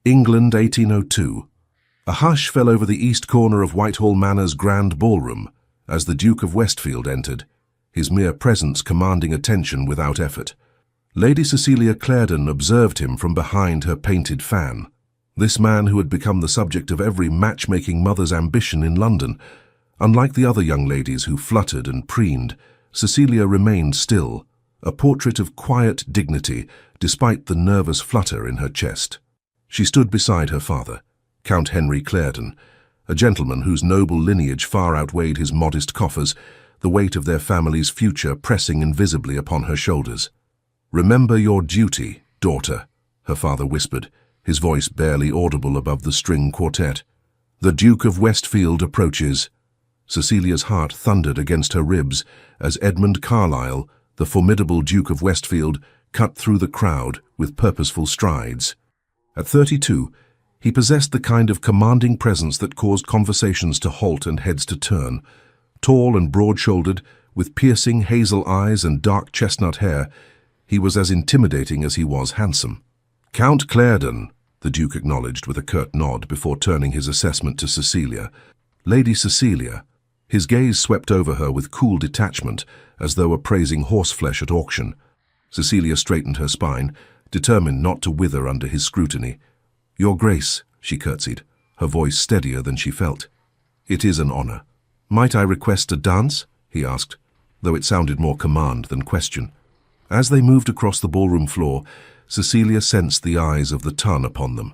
England, 1802. A hush fell over the east corner of Whitehall Manor's grand ballroom as the Duke of Westfield entered, his mere presence commanding attention without effort. Lady Cecilia Clarendon observed him from behind her painted fan. This man who had become the subject of every matchmaking mother's ambition in London. Unlike the other young ladies who fluttered and preened, Cecilia remained still, a portrait of quiet dignity despite the nervous flutter in her chest. She stood beside her father, Count Henry Clarendon, a gentleman whose noble lineage far outweighed his modest coffers, the weight of their family's future pressing invisibly upon her shoulders. "Remember your duty, daughter," her father whispered, his voice barely audible above the string quartet. "The Duke of Westfield approaches." Cecilia's heart thundered against her ribs as Edmund Carlisle, the formidable Duke of Westfield, cut through the crowd with purposeful strides. At 32, he possessed the kind of commanding presence that caused conversations to halt and heads to turn. Tall and broad-shouldered, with piercing hazel eyes and dark chestnut hair, he was as intimidating as he was handsome. "Count Clarendon," the Duke acknowledged with a curt nod before turning his assessment to Cecilia. "Lady Cecilia." His gaze swept over her with cool detachment, as though appraising horseflesh at auction. Cecilia straightened her spine, determined not to wither under his scrutiny. "Your Grace," she curtsied, her voice steadier than she felt. "It is an honor." "Might I request a dance?" he asked, though it sounded more command than question. As they moved across the ballroom floor, Cecilia sensed the eyes of the ton upon them.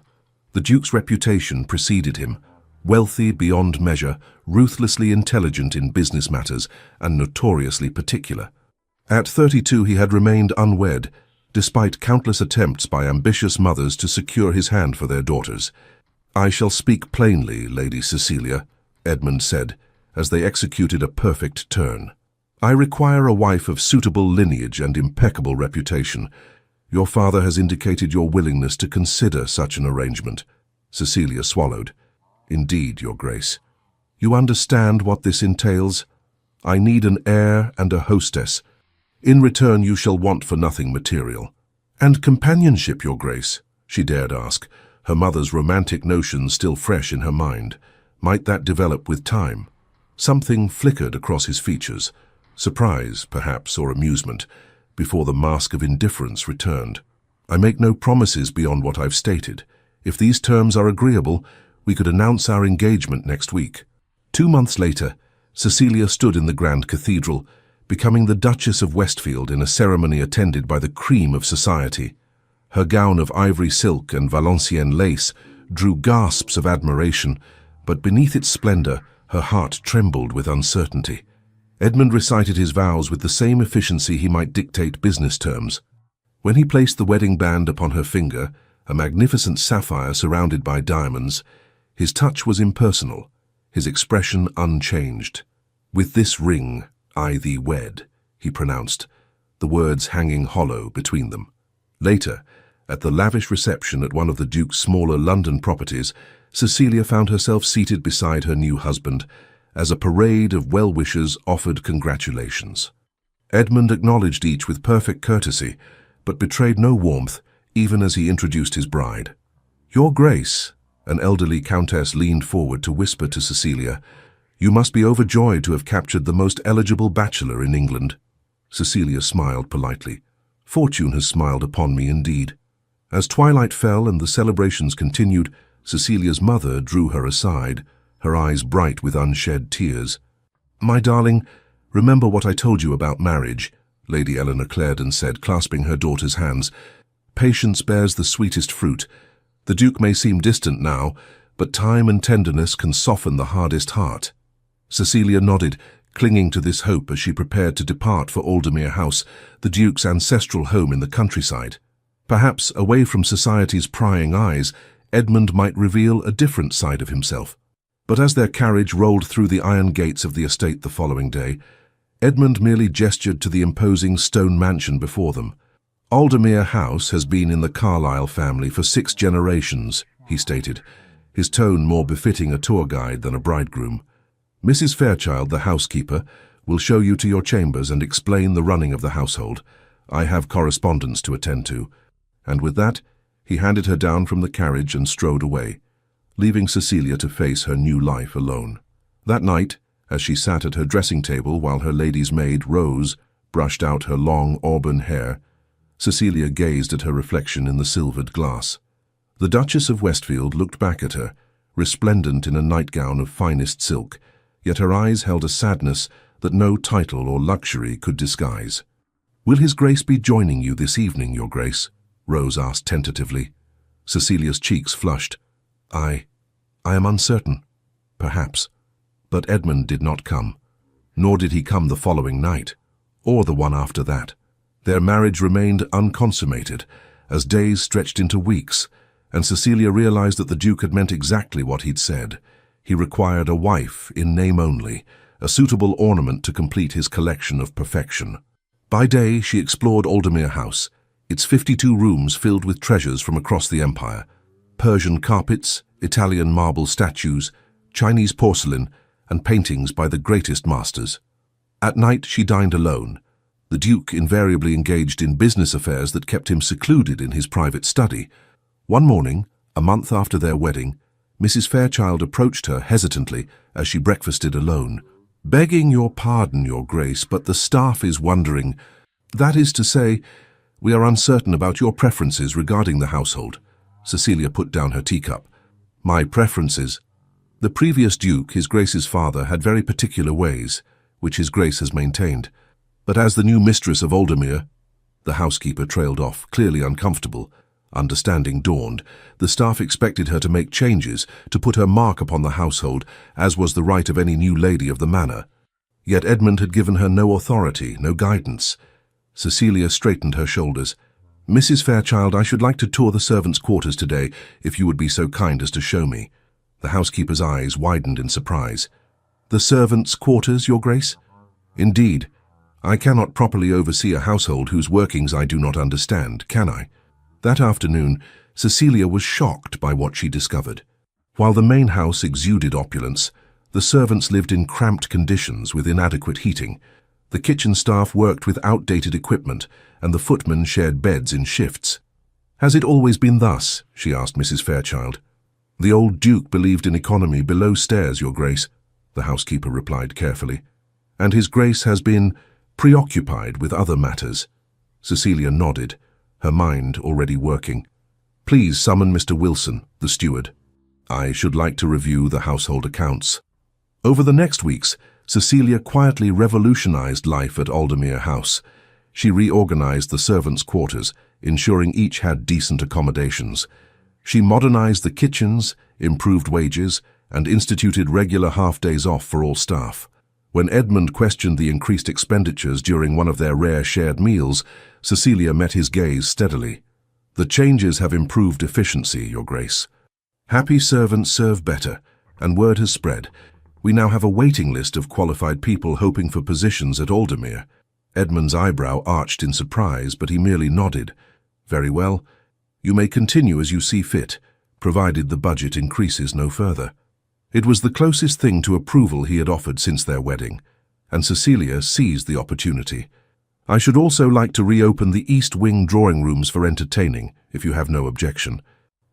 The Duke's reputation preceded him, wealthy beyond measure, ruthlessly intelligent in business matters, and notoriously particular. At 32 he had remained unwed, despite countless attempts by ambitious mothers to secure his hand for their daughters. "I shall speak plainly, Lady Cecilia," Edmund said, as they executed a perfect turn. "I require a wife of suitable lineage and impeccable reputation. Your father has indicated your willingness to consider such an arrangement." Cecilia swallowed. "Indeed, Your Grace. You understand what this entails? I need an heir and a hostess. In return you shall want for nothing material." "And companionship, Your Grace?" she dared ask, her mother's romantic notions still fresh in her mind. Might that develop with time? Something flickered across his features, surprise, perhaps, or amusement, before the mask of indifference returned. "I make no promises beyond what I've stated. If these terms are agreeable, we could announce our engagement next week." 2 months later, Cecilia stood in the Grand Cathedral, becoming the Duchess of Westfield in a ceremony attended by the cream of society. Her gown of ivory silk and Valenciennes lace drew gasps of admiration, but beneath its splendor, her heart trembled with uncertainty. Edmund recited his vows with the same efficiency he might dictate business terms. When he placed the wedding band upon her finger, a magnificent sapphire surrounded by diamonds, his touch was impersonal, his expression unchanged. "With this ring, I thee wed," he pronounced, the words hanging hollow between them. Later, at the lavish reception at one of the Duke's smaller London properties, Cecilia found herself seated beside her new husband, as a parade of well-wishers offered congratulations. Edmund acknowledged each with perfect courtesy, but betrayed no warmth, even as he introduced his bride. "Your Grace," an elderly countess leaned forward to whisper to Cecilia, "you must be overjoyed to have captured the most eligible bachelor in England." Cecilia smiled politely. "Fortune has smiled upon me indeed." As twilight fell and the celebrations continued, Cecilia's mother drew her aside, her eyes bright with unshed tears. "My darling, remember what I told you about marriage," Lady Eleanor Clarendon said, clasping her daughter's hands. "Patience bears the sweetest fruit. The Duke may seem distant now, but time and tenderness can soften the hardest heart." Cecilia nodded, clinging to this hope as she prepared to depart for Aldermere House, the Duke's ancestral home in the countryside. Perhaps, away from society's prying eyes, Edmund might reveal a different side of himself. But as their carriage rolled through the iron gates of the estate the following day, Edmund merely gestured to the imposing stone mansion before them. "Aldermere House has been in the Carlisle family for 6 generations, he stated, his tone more befitting a tour guide than a bridegroom. "Mrs. Fairchild, the housekeeper, will show you to your chambers and explain the running of the household. I have correspondence to attend to." And with that, He handed her down from the carriage and strode away, leaving Cecilia to face her new life alone. That night, as she sat at her dressing table while her lady's maid, Rose, brushed out her long auburn hair, Cecilia gazed at her reflection in the silvered glass. The Duchess of Westfield looked back at her, resplendent in a nightgown of finest silk, yet her eyes held a sadness that no title or luxury could disguise. "Will His Grace be joining you this evening, Your Grace?" Rose asked tentatively. Cecilia's cheeks flushed. I am uncertain. Perhaps. But Edmund did not come. Nor did he come the following night, or the one after that. Their marriage remained unconsummated, as days stretched into weeks, and Cecilia realized that the Duke had meant exactly what he'd said. He required a wife in name only, a suitable ornament to complete his collection of perfection. By day, she explored Aldermere House, its 52 rooms filled with treasures from across the empire: Persian carpets, Italian marble statues, Chinese porcelain, and paintings by the greatest masters. At night, she dined alone. The Duke invariably engaged in business affairs that kept him secluded in his private study. One morning, a month after their wedding, Mrs. Fairchild approached her hesitantly as she breakfasted alone. "Begging your pardon, Your Grace, but the staff is wondering. That is to say, we are uncertain about your preferences regarding the household." Cecilia put down her teacup. "My preferences? The previous Duke, His Grace's father, had very particular ways, which His Grace has maintained. But as the new mistress of Aldermere—" The housekeeper trailed off, clearly uncomfortable. Understanding dawned. The staff expected her to make changes, to put her mark upon the household, as was the right of any new lady of the manor. Yet Edmund had given her no authority, no guidance. Cecilia straightened her shoulders. "Mrs. Fairchild, I should like to tour the servants' quarters today, if you would be so kind as to show me." The housekeeper's eyes widened in surprise. "The servants' quarters, Your Grace?" "Indeed. I cannot properly oversee a household whose workings I do not understand, can I?" That afternoon, Cecilia was shocked by what she discovered. While the main house exuded opulence, the servants lived in cramped conditions with inadequate heating. The kitchen staff worked with outdated equipment, and the footmen shared beds in shifts. "Has it always been thus?" she asked Mrs. Fairchild. "The old Duke believed in economy below stairs, Your Grace," the housekeeper replied carefully. "And His Grace has been preoccupied with other matters." Cecilia nodded, her mind already working. "Please summon Mr. Wilson, the steward. I should like to review the household accounts." Over the next weeks, Cecilia quietly revolutionized life at Aldermere House. She reorganized the servants' quarters, ensuring each had decent accommodations. She modernized the kitchens, improved wages, and instituted regular half-days off for all staff. When Edmund questioned the increased expenditures during one of their rare shared meals, Cecilia met his gaze steadily. "The changes have improved efficiency, Your Grace. Happy servants serve better, and word has spread. We now have a waiting list of qualified people hoping for positions at Aldermere." Edmund's eyebrow arched in surprise, but he merely nodded. "Very well. You may continue as you see fit, provided the budget increases no further." It was the closest thing to approval he had offered since their wedding, and Cecilia seized the opportunity. "I should also like to reopen the East Wing drawing rooms for entertaining, if you have no objection.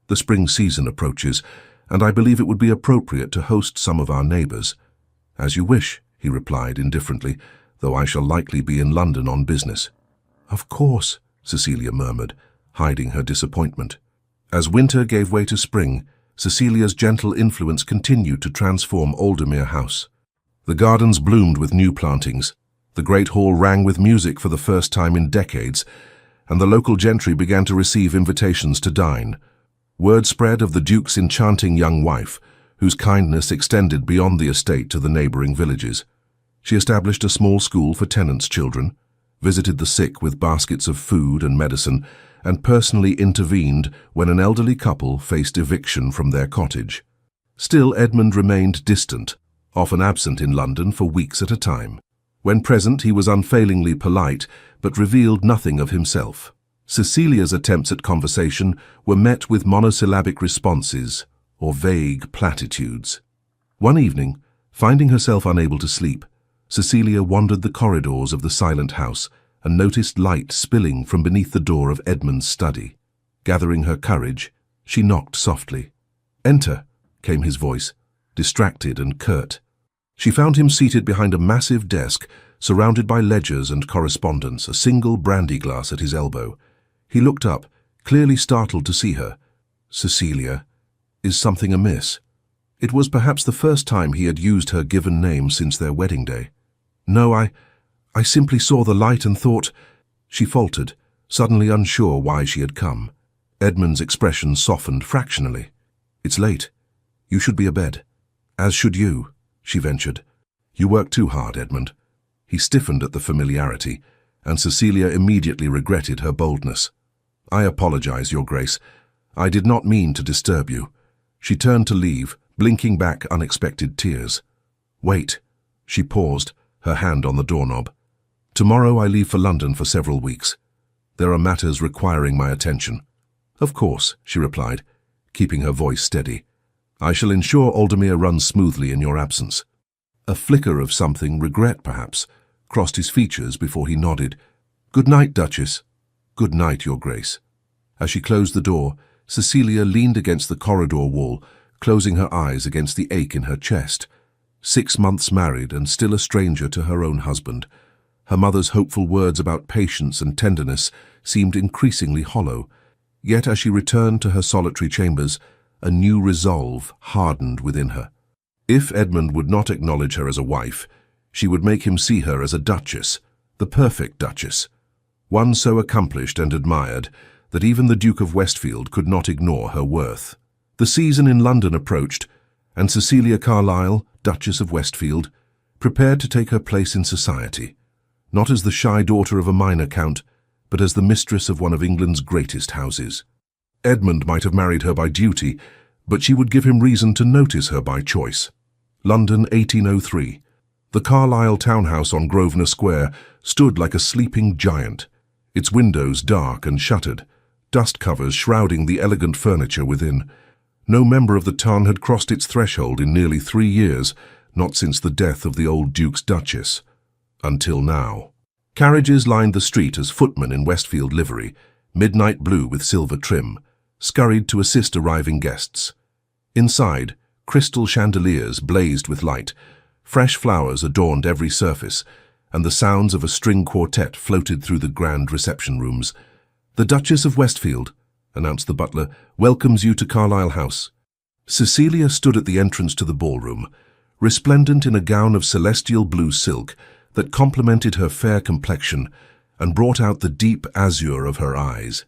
The spring season approaches, and I believe it would be appropriate to host some of our neighbours." "As you wish," he replied indifferently, "though I shall likely be in London on business." "Of course," Cecilia murmured, hiding her disappointment. As winter gave way to spring, Cecilia's gentle influence continued to transform Aldermere House. The gardens bloomed with new plantings, the great hall rang with music for the first time in decades, and the local gentry began to receive invitations to dine. Word spread of the Duke's enchanting young wife, whose kindness extended beyond the estate to the neighbouring villages. She established a small school for tenants' children, visited the sick with baskets of food and medicine, and personally intervened when an elderly couple faced eviction from their cottage. Still, Edmund remained distant, often absent in London for weeks at a time. When present, he was unfailingly polite, but revealed nothing of himself. Cecilia's attempts at conversation were met with monosyllabic responses or vague platitudes. One evening, finding herself unable to sleep, Cecilia wandered the corridors of the silent house and noticed light spilling from beneath the door of Edmund's study. Gathering her courage, she knocked softly. "Enter," came his voice, distracted and curt. She found him seated behind a massive desk, surrounded by ledgers and correspondence, a single brandy glass at his elbow. He looked up, clearly startled to see her. "Cecilia, is something amiss?" It was perhaps the first time he had used her given name since their wedding day. "No, I simply saw the light and thought—" She faltered, suddenly unsure why she had come. Edmund's expression softened fractionally. "It's late. You should be abed." "As should you," she ventured. "You work too hard, Edmund." He stiffened at the familiarity, and Cecilia immediately regretted her boldness. "I apologize, Your Grace. I did not mean to disturb you." She turned to leave, blinking back unexpected tears. "Wait." She paused, her hand on the doorknob. "Tomorrow I leave for London for several weeks. There are matters requiring my attention." "Of course," she replied, keeping her voice steady. "I shall ensure Aldemir runs smoothly in your absence." A flicker of something, regret perhaps, crossed his features before he nodded. "Good night, Duchess." "Good night, Your Grace." As she closed the door, Cecilia leaned against the corridor wall, closing her eyes against the ache in her chest. 6 months married and still a stranger to her own husband. Her mother's hopeful words about patience and tenderness seemed increasingly hollow. Yet as she returned to her solitary chambers, a new resolve hardened within her. If Edmund would not acknowledge her as a wife, she would make him see her as a duchess, the perfect duchess, one so accomplished and admired that even the Duke of Westfield could not ignore her worth. The season in London approached, and Cecilia Carlyle, Duchess of Westfield, prepared to take her place in society, not as the shy daughter of a minor count, but as the mistress of one of England's greatest houses. Edmund might have married her by duty, but she would give him reason to notice her by choice. London, 1803. The Carlisle townhouse on Grosvenor Square stood like a sleeping giant, its windows dark and shuttered, dust covers shrouding the elegant furniture within. No member of the ton had crossed its threshold in nearly 3 years, not since the death of the old Duke's Duchess. Until now. Carriages lined the street as footmen in Westfield livery, midnight blue with silver trim, scurried to assist arriving guests. Inside, crystal chandeliers blazed with light, fresh flowers adorned every surface, and the sounds of a string quartet floated through the grand reception rooms. "The Duchess of Westfield," announced the butler, "welcomes you to Carlisle House." Cecilia stood at the entrance to the ballroom, resplendent in a gown of celestial blue silk that complemented her fair complexion and brought out the deep azure of her eyes.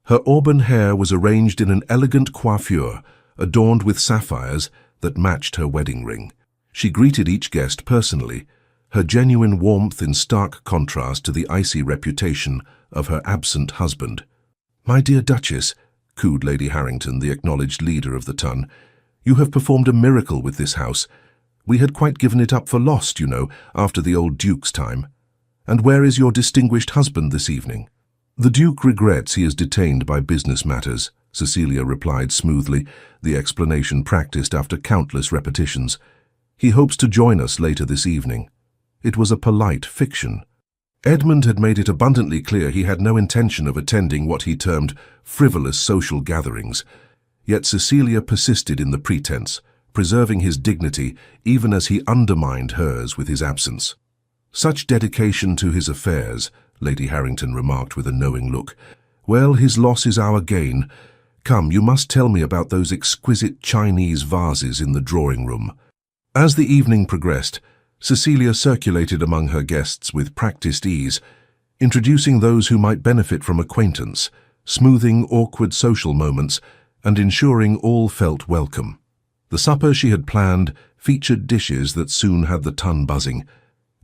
Her auburn hair was arranged in an elegant coiffure, adorned with sapphires that matched her wedding ring. She greeted each guest personally, her genuine warmth in stark contrast to the icy reputation of her absent husband. "My dear Duchess," cooed Lady Harrington, the acknowledged leader of the ton, "you have performed a miracle with this house. We had quite given it up for lost, you know, after the old Duke's time. And where is your distinguished husband this evening?" "The Duke regrets he is detained by business matters," Cecilia replied smoothly, the explanation practiced after countless repetitions. "He hopes to join us later this evening." It was a polite fiction. Edmund had made it abundantly clear he had no intention of attending what he termed frivolous social gatherings, yet Cecilia persisted in the pretense, preserving his dignity even as he undermined hers with his absence. "Such dedication to his affairs," Lady Harrington remarked with a knowing look. "Well, his loss is our gain. Come, you must tell me about those exquisite Chinese vases in the drawing-room." As the evening progressed, Cecilia circulated among her guests with practiced ease, introducing those who might benefit from acquaintance, smoothing awkward social moments, and ensuring all felt welcome. The supper she had planned featured dishes that soon had the ton buzzing,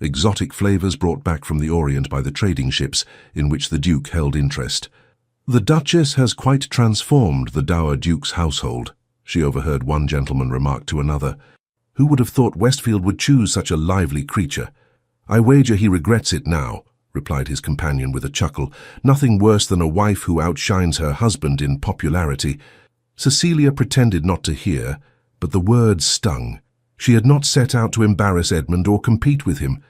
exotic flavors brought back from the Orient by the trading ships in which the Duke held interest. "The Duchess has quite transformed the dour Duke's household," she overheard one gentleman remark to another. "Who would have thought Westfield would choose such a lively creature?" "I wager he regrets it now," replied his companion with a chuckle. "Nothing worse than a wife who outshines her husband in popularity." Cecilia pretended not to hear, but the words stung. She had not set out to embarrass Edmund or compete with him.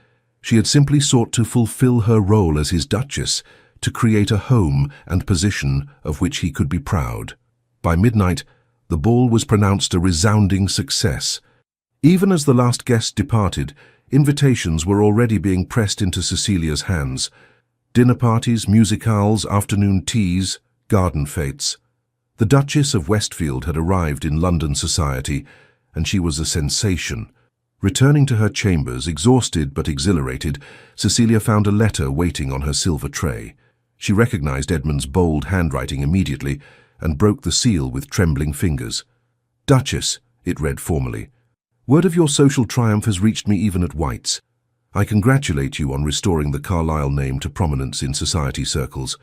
She had simply sought to fulfill her role as his duchess, to create a home and position of which he could be proud. By midnight, the ball was pronounced a resounding success. Even as the last guest departed, invitations were already being pressed into Cecilia's hands. Dinner parties, musicales, afternoon teas, garden fêtes. The Duchess of Westfield had arrived in London society, and she was a sensation. Returning to her chambers, exhausted but exhilarated, Cecilia found a letter waiting on her silver tray. She recognized Edmund's bold handwriting immediately and broke the seal with trembling fingers. "Duchess," it read formally, "word of your social triumph has reached me even at White's. I congratulate you on restoring the Carlyle name to prominence in society circles.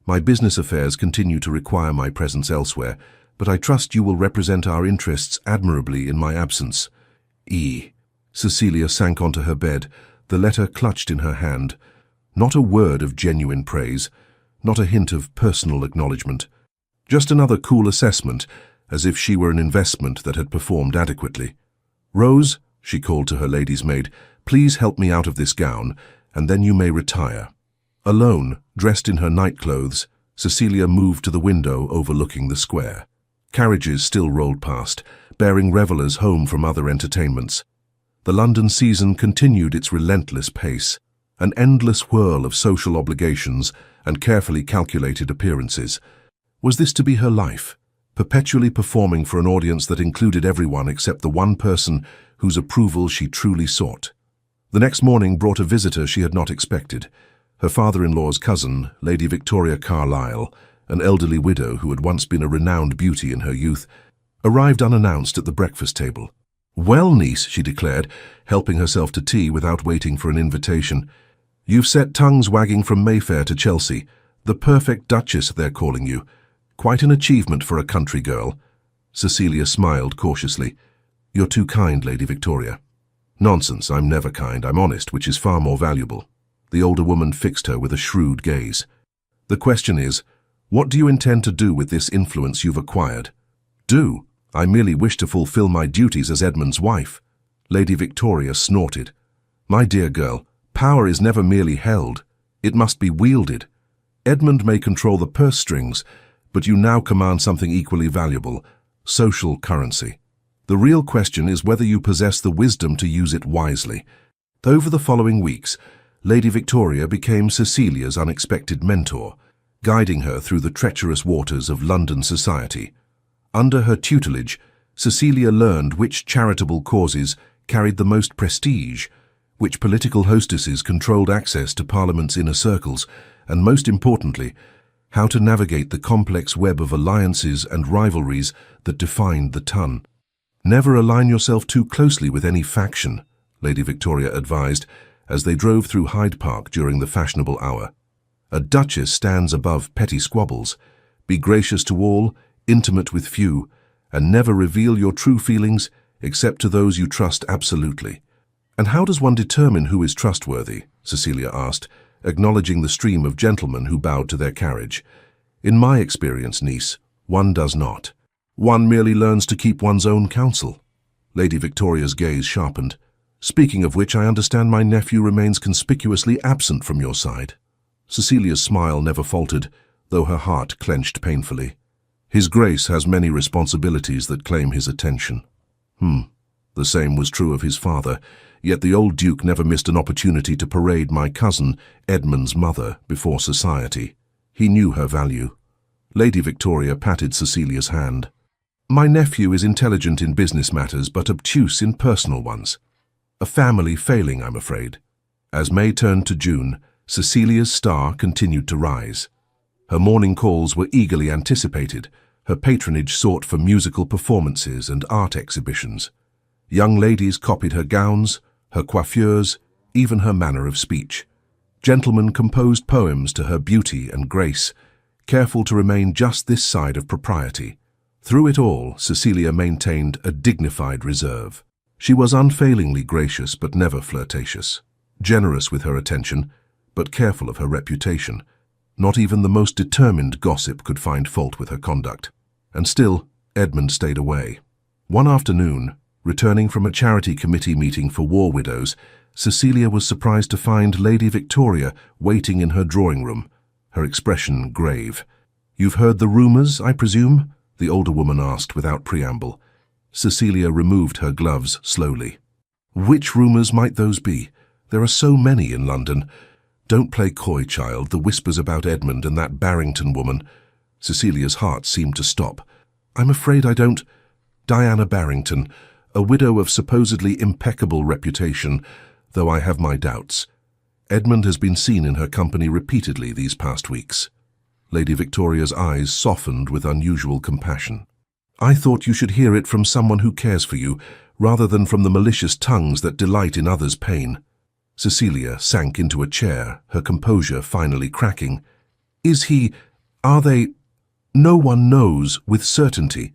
My business affairs continue to require my presence elsewhere, but I trust you will represent our interests admirably in my absence. E." Cecilia sank onto her bed, the letter clutched in her hand. Not a word of genuine praise, not a hint of personal acknowledgement. Just another cool assessment, as if she were an investment that had performed adequately. "Rose," she called to her lady's maid, "please help me out of this gown, and then you may retire." Alone, dressed in her nightclothes, Cecilia moved to the window overlooking the square. Carriages still rolled past, bearing revellers home from other entertainments. The London season continued its relentless pace, an endless whirl of social obligations and carefully calculated appearances. Was this to be her life, perpetually performing for an audience that included everyone except the one person whose approval she truly sought? The next morning brought a visitor she had not expected. Her father-in-law's cousin, Lady Victoria Carlyle, an elderly widow who had once been a renowned beauty in her youth, arrived unannounced at the breakfast table. "Well, niece," she declared, helping herself to tea without waiting for an invitation, "you've set tongues wagging from Mayfair to Chelsea. The Perfect Duchess, they're calling you. Quite an achievement for a country girl." Cecilia smiled cautiously. "You're too kind, Lady Victoria." "Nonsense, I'm never kind. I'm honest, which is far more valuable." The older woman fixed her with a shrewd gaze. "The question is, what do you intend to do with this influence you've acquired?" "Do? I merely wish to fulfill my duties as Edmund's wife." Lady Victoria snorted. "My dear girl, power is never merely held. It must be wielded. Edmund may control the purse strings, but you now command something equally valuable, social currency. The real question is whether you possess the wisdom to use it wisely." Over the following weeks, Lady Victoria became Cecilia's unexpected mentor, guiding her through the treacherous waters of London society. Under her tutelage, Cecilia learned which charitable causes carried the most prestige, which political hostesses controlled access to Parliament's inner circles, and most importantly, how to navigate the complex web of alliances and rivalries that defined the ton. "Never align yourself too closely with any faction," Lady Victoria advised as they drove through Hyde Park during the fashionable hour. "A duchess stands above petty squabbles. Be gracious to all, intimate with few, and never reveal your true feelings except to those you trust absolutely." "And how does one determine who is trustworthy?" Cecilia asked, acknowledging the stream of gentlemen who bowed to their carriage. "In my experience, niece, one does not. One merely learns to keep one's own counsel." Lady Victoria's gaze sharpened. "Speaking of which, I understand my nephew remains conspicuously absent from your side." Cecilia's smile never faltered, though her heart clenched painfully. "His Grace has many responsibilities that claim his attention." The same was true of his father, yet the old Duke never missed an opportunity to parade my cousin, Edmund's mother, before society. He knew her value. Lady Victoria patted Cecilia's hand. "My nephew is intelligent in business matters but obtuse in personal ones. A family failing, I'm afraid." As May turned to June, Cecilia's star continued to rise. Her morning calls were eagerly anticipated, her patronage sought for musical performances and art exhibitions. Young ladies copied her gowns, her coiffures, even her manner of speech. Gentlemen composed poems to her beauty and grace, careful to remain just this side of propriety. Through it all, Cecilia maintained a dignified reserve. She was unfailingly gracious but never flirtatious, generous with her attention, but careful of her reputation. Not even the most determined gossip could find fault with her conduct. And still, Edmund stayed away. One afternoon, returning from a charity committee meeting for war widows, Cecilia was surprised to find Lady Victoria waiting in her drawing room. her expression grave. "You've heard the rumors, I presume?" the older woman asked without preamble. Cecilia removed her gloves slowly. "Which rumors might those be? There are so many in London." "Don't play coy, child. The whispers about Edmund and that Barrington woman." Cecilia's heart seemed to stop. "I'm afraid I don't—" "Diana Barrington, a widow of supposedly impeccable reputation, though I have my doubts. Edmund has been seen in her company repeatedly these past weeks." Lady Victoria's eyes softened with unusual compassion. "I thought you should hear it from someone who cares for you, rather than from the malicious tongues that delight in others' pain." Cecilia sank into a chair, her composure finally cracking. "Are they? No one knows with certainty.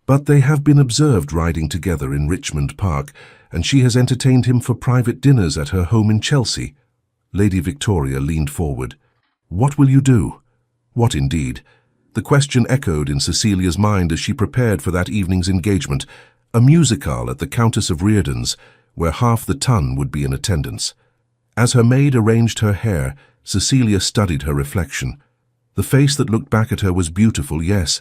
But they have been observed riding together in Richmond Park, and she has entertained him for private dinners at her home in Chelsea." Lady Victoria leaned forward. "What will you do?" What indeed? The question echoed in Cecilia's mind as she prepared for that evening's engagement, a musicale at the Countess of Reardon's, where half the ton would be in attendance. As her maid arranged her hair, Cecilia studied her reflection. The face that looked back at her was beautiful, yes,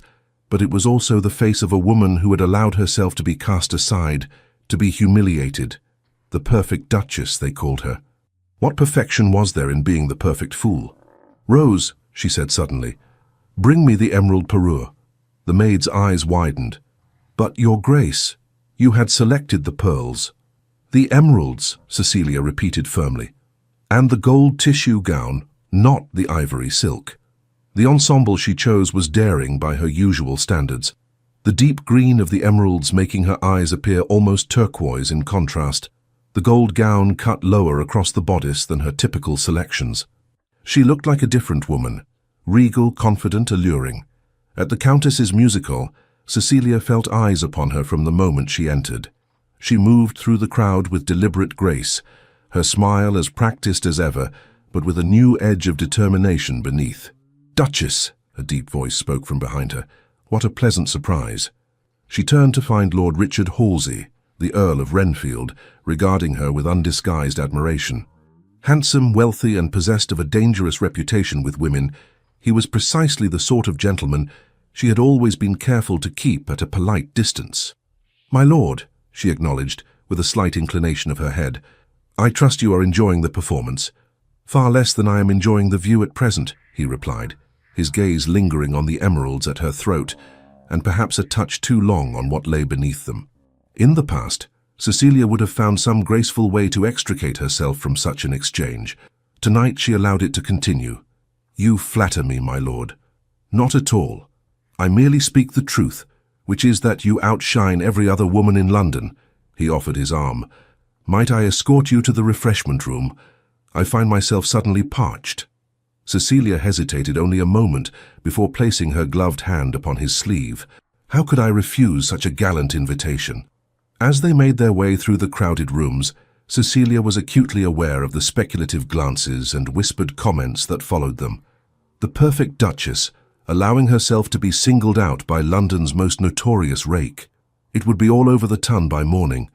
but it was also the face of a woman who had allowed herself to be cast aside, to be humiliated. The Perfect Duchess, they called her. What perfection was there in being the perfect fool? "Rose," she said suddenly, "bring me the emerald parure." The maid's eyes widened. "But, Your Grace, you had selected the pearls." "The emeralds," Cecilia repeated firmly. "And the gold tissue gown, not the ivory silk." The ensemble she chose was daring by her usual standards, the deep green of the emeralds making her eyes appear almost turquoise in contrast, the gold gown cut lower across the bodice than her typical selections. She looked like a different woman, regal, confident, alluring. At the Countess's musical, Cecilia felt eyes upon her from the moment she entered. She moved through the crowd with deliberate grace, her smile as practiced as ever, but with a new edge of determination beneath. "Duchess," a deep voice spoke from behind her. What a pleasant surprise. She turned to find Lord Richard Halsey, the Earl of Renfield, regarding her with undisguised admiration. Handsome, wealthy, and possessed of a dangerous reputation with women, he was precisely the sort of gentleman she had always been careful to keep at a polite distance. "My lord," she acknowledged, with a slight inclination of her head, "I trust you are enjoying the performance." "Far less than I am enjoying the view at present," he replied, his gaze lingering on the emeralds at her throat, and perhaps a touch too long on what lay beneath them. In the past, Cecilia would have found some graceful way to extricate herself from such an exchange. Tonight she allowed it to continue. "You flatter me, my lord." "Not at all. I merely speak the truth, which is that you outshine every other woman in London." He offered his arm. "Might I escort you to the refreshment room? I find myself suddenly parched." Cecilia hesitated only a moment before placing her gloved hand upon his sleeve. How could I refuse such a gallant invitation? As they made their way through the crowded rooms, Cecilia was acutely aware of the speculative glances and whispered comments that followed them. The Perfect Duchess, allowing herself to be singled out by London's most notorious rake. It would be all over the ton by morning.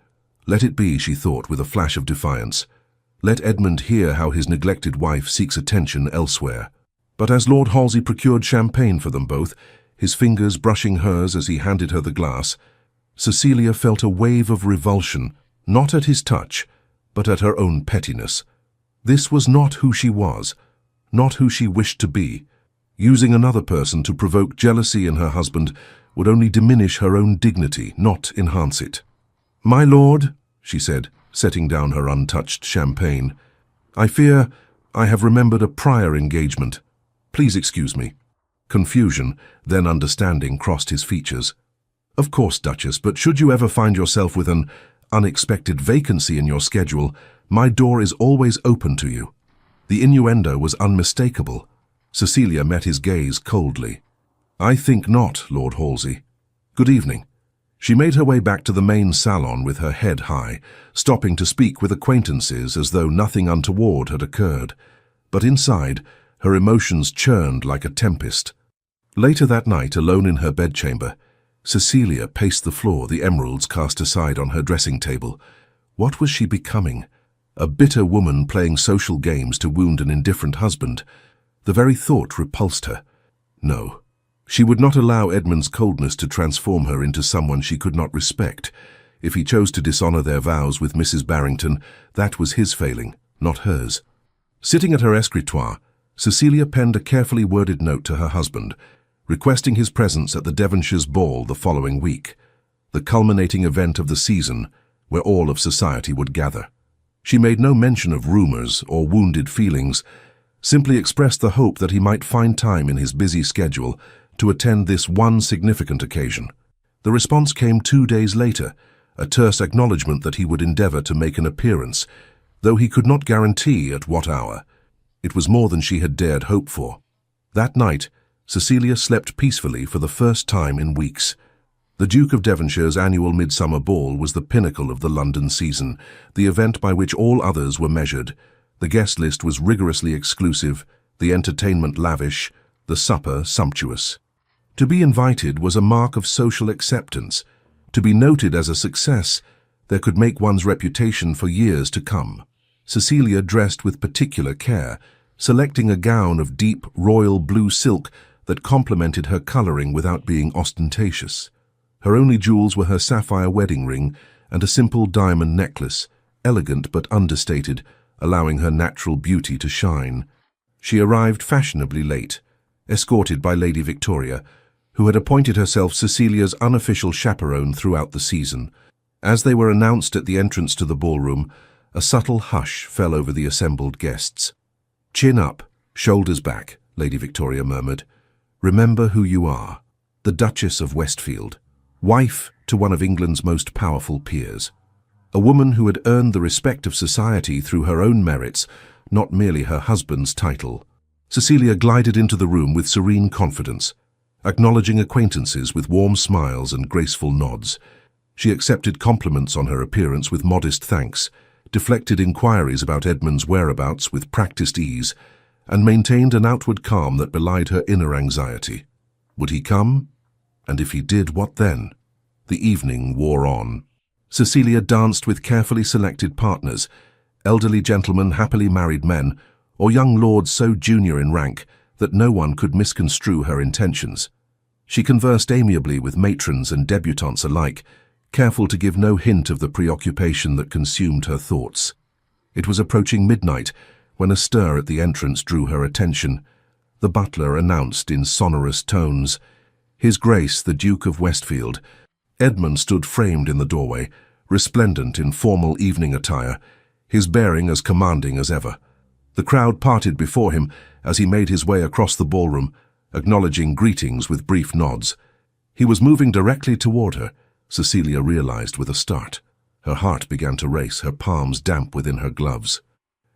Let it be, she thought with a flash of defiance. Let Edmund hear how his neglected wife seeks attention elsewhere. But as Lord Halsey procured champagne for them both, his fingers brushing hers as he handed her the glass, Cecilia felt a wave of revulsion, not at his touch, but at her own pettiness. This was not who she was, not who she wished to be. Using another person to provoke jealousy in her husband would only diminish her own dignity, not enhance it. "My lord," she said, setting down her untouched champagne, "I fear I have remembered a prior engagement. Please excuse me." Confusion, then understanding, crossed his features. "Of course, Duchess, but should you ever find yourself with an unexpected vacancy in your schedule, my door is always open to you." The innuendo was unmistakable. Cecilia met his gaze coldly. "I think not, Lord Halsey. Good evening." She made her way back to the main salon with her head high, stopping to speak with acquaintances as though nothing untoward had occurred. But inside, her emotions churned like a tempest. Later that night, alone in her bedchamber, Cecilia paced the floor, the emeralds cast aside on her dressing table. What was she becoming? A bitter woman playing social games to wound an indifferent husband? The very thought repulsed her. No, she would not allow Edmund's coldness to transform her into someone she could not respect. If he chose to dishonor their vows with Mrs. Barrington, that was his failing, not hers. Sitting at her escritoire, Cecilia penned a carefully worded note to her husband, requesting his presence at the Devonshire's ball the following week, the culminating event of the season where all of society would gather. She made no mention of rumors or wounded feelings, simply expressed the hope that he might find time in his busy schedule to attend this one significant occasion. The response came 2 days later, a terse acknowledgement that he would endeavor to make an appearance, though he could not guarantee at what hour. It was more than she had dared hope for. That night, Cecilia slept peacefully for the first time in weeks. The Duke of Devonshire's annual midsummer ball was the pinnacle of the London season, the event by which all others were measured. The guest list was rigorously exclusive, the entertainment lavish, the supper sumptuous. To be invited was a mark of social acceptance. To be noted as a success, there could make one's reputation for years to come. Cecilia dressed with particular care, selecting a gown of deep royal blue silk that complemented her coloring without being ostentatious. Her only jewels were her sapphire wedding ring and a simple diamond necklace, elegant but understated, allowing her natural beauty to shine. She arrived fashionably late, escorted by Lady Victoria, who had appointed herself Cecilia's unofficial chaperone throughout the season. As they were announced at the entrance to the ballroom, a subtle hush fell over the assembled guests. "Chin up, shoulders back," Lady Victoria murmured. "Remember who you are, the Duchess of Westfield, wife to one of England's most powerful peers. A woman who had earned the respect of society through her own merits, not merely her husband's title." Cecilia glided into the room with serene confidence, acknowledging acquaintances with warm smiles and graceful nods. She accepted compliments on her appearance with modest thanks, deflected inquiries about Edmund's whereabouts with practiced ease, and maintained an outward calm that belied her inner anxiety. Would he come? And if he did, what then? The evening wore on. Cecilia danced with carefully selected partners, elderly gentlemen, happily married men, or young lords so junior in rank that no one could misconstrue her intentions. She conversed amiably with matrons and debutantes alike, careful to give no hint of the preoccupation that consumed her thoughts. It was approaching midnight when a stir at the entrance drew her attention. The butler announced in sonorous tones, "His Grace the Duke of Westfield." Edmund stood framed in the doorway, resplendent in formal evening attire, his bearing as commanding as ever. The crowd parted before him as he made his way across the ballroom, acknowledging greetings with brief nods. He was moving directly toward her, Cecilia realized with a start. Her heart began to race, her palms damp within her gloves.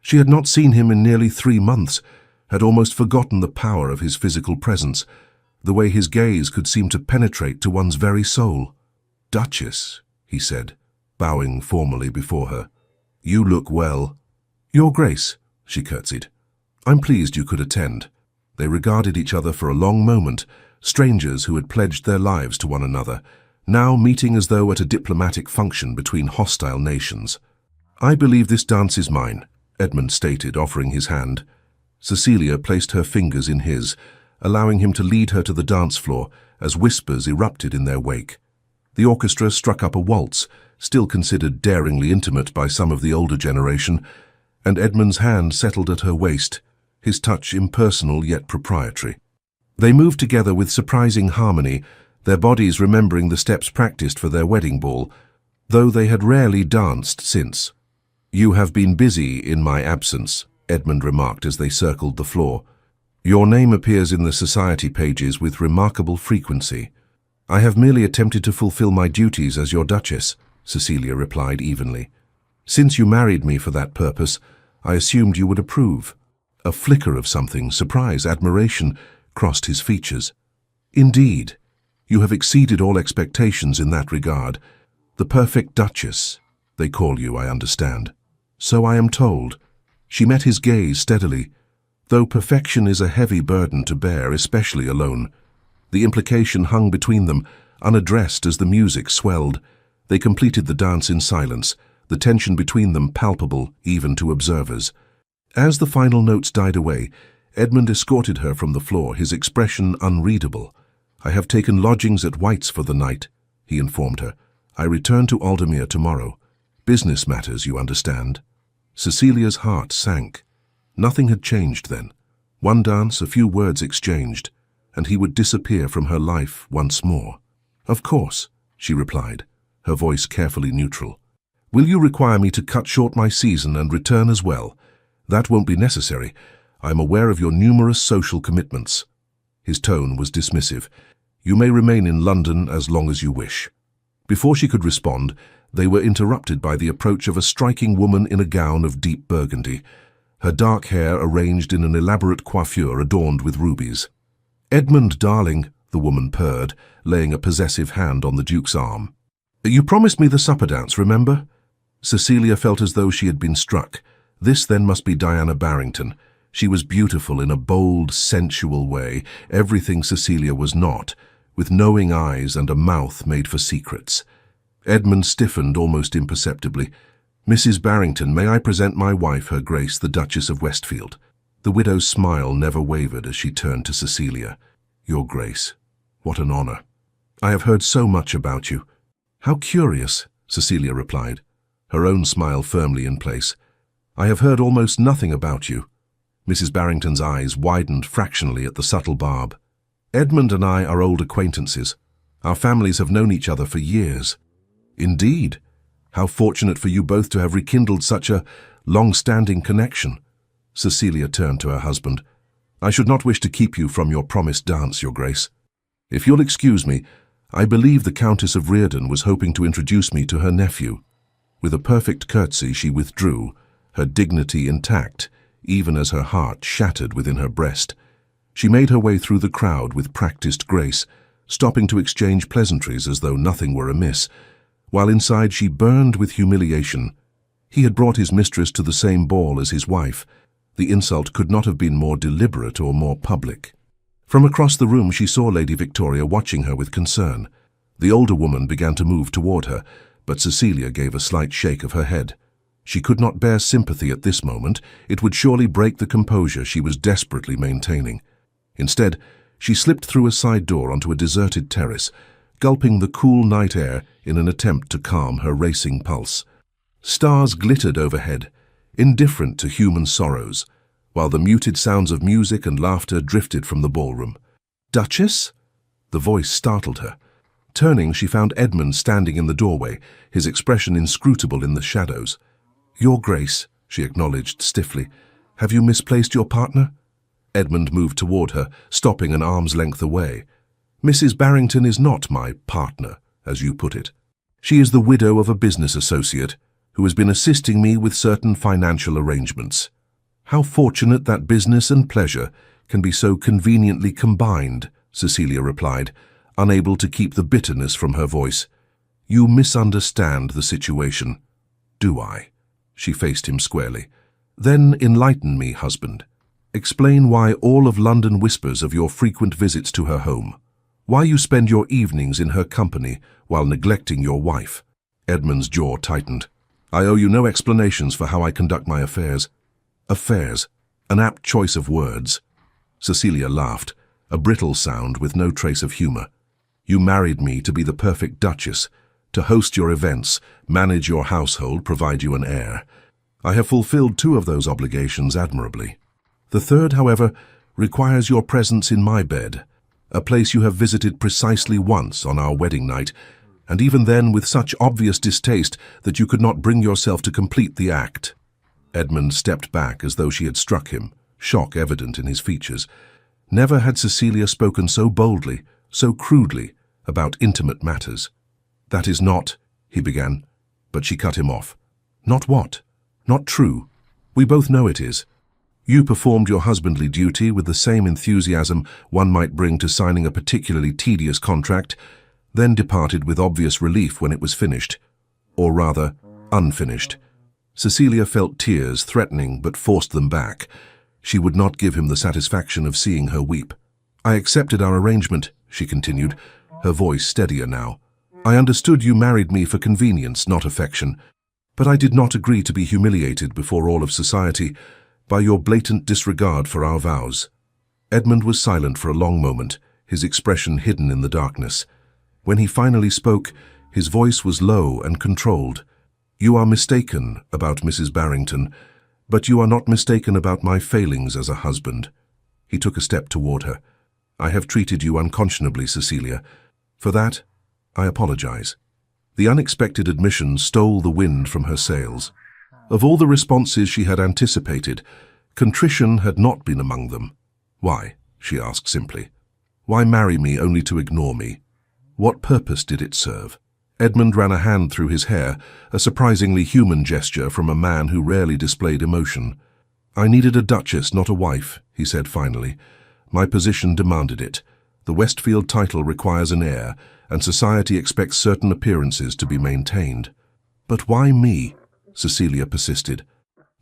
She had not seen him in nearly 3 months, had almost forgotten the power of his physical presence, the way his gaze could seem to penetrate to one's very soul. "Duchess," he said, bowing formally before her. "You look well." "Your Grace," she curtsied. "I'm pleased you could attend." They regarded each other for a long moment, strangers who had pledged their lives to one another, now meeting as though at a diplomatic function between hostile nations. "I believe this dance is mine," Edmund stated, offering his hand. Cecilia placed her fingers in his, allowing him to lead her to the dance floor as whispers erupted in their wake. The orchestra struck up a waltz, still considered daringly intimate by some of the older generation, and Edmund's hand settled at her waist, his touch impersonal yet proprietary. They moved together with surprising harmony, their bodies remembering the steps practiced for their wedding ball, though they had rarely danced since. "You have been busy in my absence," Edmund remarked as they circled the floor. "Your name appears in the society pages with remarkable frequency." "I have merely attempted to fulfill my duties as your Duchess," Cecilia replied evenly. "Since you married me for that purpose, I assumed you would approve." A flicker of something, surprise, admiration, crossed his features. "Indeed, you have exceeded all expectations in that regard. The Perfect Duchess, they call you, I understand." "So I am told." She met his gaze steadily. Though perfection is a heavy burden to bear, especially alone. The implication hung between them, unaddressed as the music swelled. They completed the dance in silence, the tension between them palpable even to observers. As the final notes died away, Edmund escorted her from the floor, his expression unreadable. "I have taken lodgings at White's for the night," he informed her. "I return to Aldermere tomorrow. Business matters, you understand." Cecilia's heart sank. Nothing had changed then. One dance, a few words exchanged, and he would disappear from her life once more. "Of course," she replied, her voice carefully neutral. "Will you require me to cut short my season and return as well? That won't be necessary. I am aware of your numerous social commitments." His tone was dismissive. "You may remain in London as long as you wish." Before she could respond, they were interrupted by the approach of a striking woman in a gown of deep burgundy, her dark hair arranged in an elaborate coiffure adorned with rubies. "Edmund, darling," the woman purred, laying a possessive hand on the Duke's arm. "You promised me the supper dance, remember?" Cecilia felt as though she had been struck. This then must be Diana Barrington. She was beautiful in a bold, sensual way, everything Cecilia was not, with knowing eyes and a mouth made for secrets. Edmund stiffened almost imperceptibly. "Mrs. Barrington, may I present my wife, Her Grace, the Duchess of Westfield?" The widow's smile never wavered as she turned to Cecilia. "Your Grace, what an honor. I have heard so much about you." "How curious," Cecilia replied, her own smile firmly in place. "I have heard almost nothing about you." Mrs. Barrington's eyes widened fractionally at the subtle barb. "Edmund and I are old acquaintances. Our families have known each other for years." "Indeed. How fortunate for you both to have rekindled such a long-standing connection." Cecilia turned to her husband. "I should not wish to keep you from your promised dance, Your Grace. If you'll excuse me, I believe the Countess of Reardon was hoping to introduce me to her nephew." With a perfect curtsy she withdrew, her dignity intact, even as her heart shattered within her breast. She made her way through the crowd with practiced grace, stopping to exchange pleasantries as though nothing were amiss, while inside she burned with humiliation. He had brought his mistress to the same ball as his wife. The insult could not have been more deliberate or more public. From across the room she saw Lady Victoria watching her with concern. The older woman began to move toward her, but Cecilia gave a slight shake of her head. She could not bear sympathy at this moment. It would surely break the composure she was desperately maintaining. Instead, she slipped through a side door onto a deserted terrace, gulping the cool night air in an attempt to calm her racing pulse. Stars glittered overhead, indifferent to human sorrows, while the muted sounds of music and laughter drifted from the ballroom. "Duchess?" The voice startled her. Turning, she found Edmund standing in the doorway, his expression inscrutable in the shadows. "Your Grace," she acknowledged stiffly. "Have you misplaced your partner?" Edmund moved toward her, stopping an arm's length away. "Mrs. Barrington is not my partner, as you put it. She is the widow of a business associate who has been assisting me with certain financial arrangements." "How fortunate that business and pleasure can be so conveniently combined," Cecilia replied, unable to keep the bitterness from her voice. "You misunderstand the situation." "Do I?" She faced him squarely. "Then enlighten me, husband. Explain why all of London whispers of your frequent visits to her home. Why you spend your evenings in her company while neglecting your wife." Edmund's jaw tightened. "I owe you no explanations for how I conduct my affairs." "Affairs," an apt choice of words. Cecilia laughed, a brittle sound with no trace of humor. "You married me to be the perfect Duchess, to host your events, manage your household, provide you an heir. I have fulfilled 2 of those obligations admirably. The third, however, requires your presence in my bed, a place you have visited precisely once on our wedding night, and even then with such obvious distaste that you could not bring yourself to complete the act." Edmund stepped back as though she had struck him, shock evident in his features. Never had Cecilia spoken so boldly, so crudely, about intimate matters. "That is not," he began, but she cut him off. "Not what? Not true. We both know it is. You performed your husbandly duty with the same enthusiasm one might bring to signing a particularly tedious contract, then departed with obvious relief when it was finished, or rather, unfinished." Cecilia felt tears threatening but forced them back. She would not give him the satisfaction of seeing her weep. "I accepted our arrangement," she continued, her voice steadier now. "I understood you married me for convenience, not affection. But I did not agree to be humiliated before all of society, by your blatant disregard for our vows. Edmund was silent for a long moment, his expression hidden in the darkness. When he finally spoke, his voice was low and controlled. You are mistaken about Mrs. Barrington, but you are not mistaken about my failings as a husband. He took a step toward her. I have treated you unconscionably, Cecilia. For that, I apologize. The unexpected admission stole the wind from her sails. Of all the responses she had anticipated, contrition had not been among them. Why? She asked simply. Why marry me only to ignore me? What purpose did it serve? Edmund ran a hand through his hair, a surprisingly human gesture from a man who rarely displayed emotion. I needed a duchess, not a wife, he said finally. My position demanded it. The Westfield title requires an heir, and society expects certain appearances to be maintained. But why me? Cecilia persisted.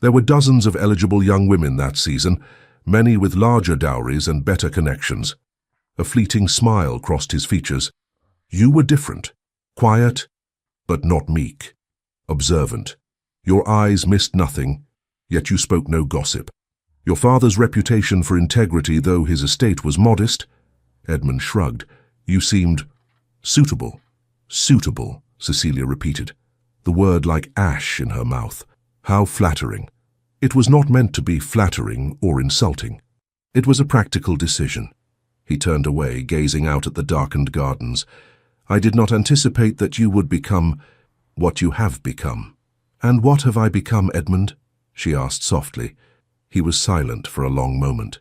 There were dozens of eligible young women that season, many with larger dowries and better connections. A fleeting smile crossed his features. You were different. Quiet, but not meek. Observant. Your eyes missed nothing, yet you spoke no gossip. Your father's reputation for integrity, though his estate was modest. Edmund shrugged. You seemed suitable. Suitable, Cecilia repeated, the word like ash in her mouth. How flattering. It was not meant to be flattering or insulting. It was a practical decision. He turned away, gazing out at the darkened gardens. I did not anticipate that you would become what you have become. And what have I become, Edmund? She asked softly. He was silent for a long moment.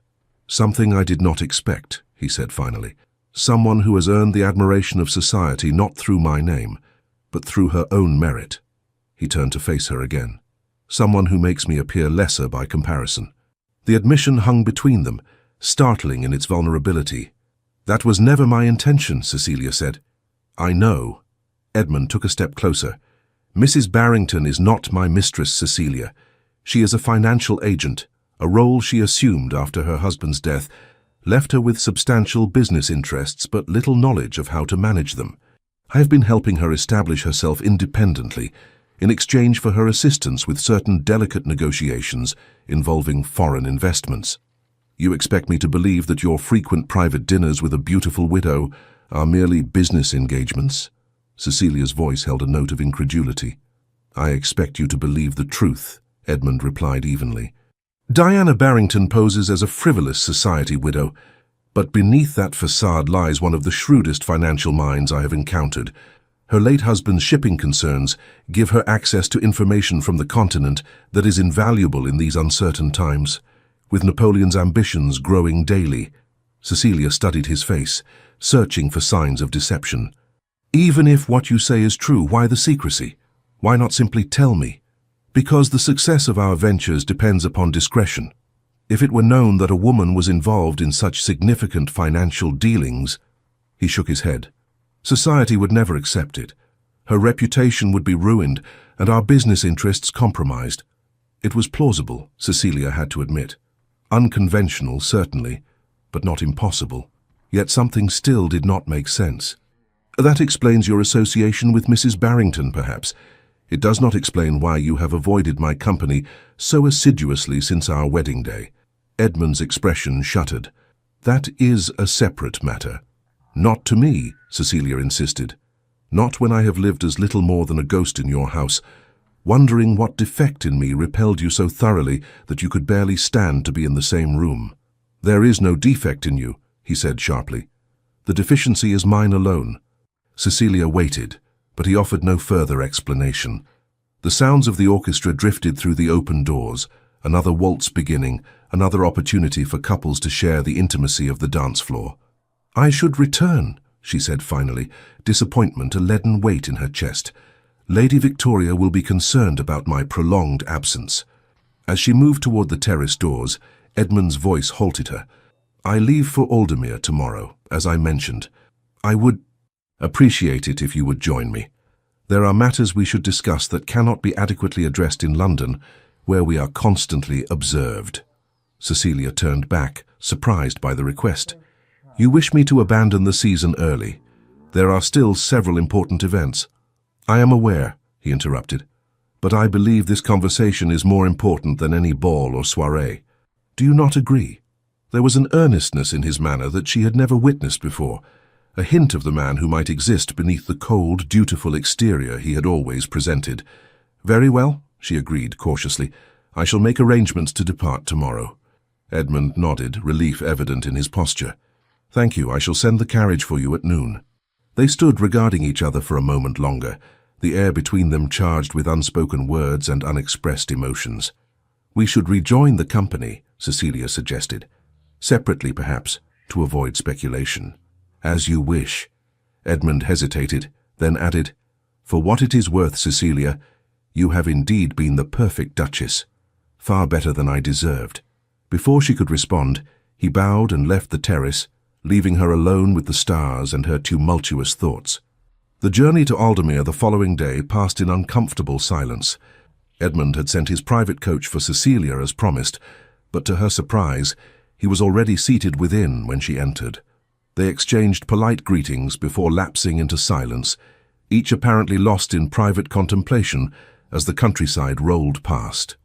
Something I did not expect, he said finally. Someone who has earned the admiration of society not through my name, but through her own merit. He turned to face her again. Someone who makes me appear lesser by comparison. The admission hung between them, startling in its vulnerability. That was never my intention, Cecilia said. I know. Edmund took a step closer. Mrs. Barrington is not my mistress, Cecilia. She is a financial agent. A role she assumed after her husband's death left her with substantial business interests but little knowledge of how to manage them. I have been helping her establish herself independently in exchange for her assistance with certain delicate negotiations involving foreign investments. You expect me to believe that your frequent private dinners with a beautiful widow are merely business engagements? Cecilia's voice held a note of incredulity. I expect you to believe the truth, Edmund replied evenly. Diana Barrington poses as a frivolous society widow, but beneath that facade lies one of the shrewdest financial minds I have encountered. Her late husband's shipping concerns give her access to information from the continent that is invaluable in these uncertain times. With Napoleon's ambitions growing daily, Cecilia studied his face, searching for signs of deception. Even if what you say is true, why the secrecy? Why not simply tell me? Because the success of our ventures depends upon discretion. If it were known that a woman was involved in such significant financial dealings, he shook his head. Society would never accept it. Her reputation would be ruined and our business interests compromised. It was plausible, Cecilia had to admit. Unconventional, certainly, but not impossible. Yet something still did not make sense. That explains your association with Mrs. Barrington, perhaps. It does not explain why you have avoided my company so assiduously since our wedding day. Edmund's expression shuddered. That is a separate matter. Not to me, Cecilia insisted. Not when I have lived as little more than a ghost in your house, wondering what defect in me repelled you so thoroughly that you could barely stand to be in the same room. There is no defect in you, he said sharply. The deficiency is mine alone. Cecilia waited, but he offered no further explanation. The sounds of the orchestra drifted through the open doors, another waltz beginning, another opportunity for couples to share the intimacy of the dance floor. I should return, she said finally, disappointment a leaden weight in her chest. Lady Victoria will be concerned about my prolonged absence. As she moved toward the terrace doors, Edmund's voice halted her. I leave for Aldermere tomorrow, as I mentioned. I would appreciate it if you would join me. There are matters we should discuss that cannot be adequately addressed in London, where we are constantly observed. Cecilia turned back, surprised by the request. You wish me to abandon the season early. There are still several important events. I am aware, he interrupted. but I believe this conversation is more important than any ball or soiree. Do you not agree?" There was an earnestness in his manner that she had never witnessed before, a hint of the man who might exist beneath the cold, dutiful exterior he had always presented. "Very well," she agreed cautiously. "I shall make arrangements to depart tomorrow." Edmund nodded, relief evident in his posture. "Thank you. I shall send the carriage for you at noon." They stood regarding each other for a moment longer, the air between them charged with unspoken words and unexpressed emotions. "We should rejoin the company," Cecilia suggested. "Separately, perhaps, to avoid speculation." "As you wish." Edmund hesitated, then added, "For what it is worth, Cecilia, you have indeed been the perfect Duchess, far better than I deserved." Before she could respond, he bowed and left the terrace, leaving her alone with the stars and her tumultuous thoughts. The journey to Aldermere the following day passed in uncomfortable silence. Edmund had sent his private coach for Cecilia as promised, but to her surprise, he was already seated within when she entered. They exchanged polite greetings before lapsing into silence, each apparently lost in private contemplation as the countryside rolled past.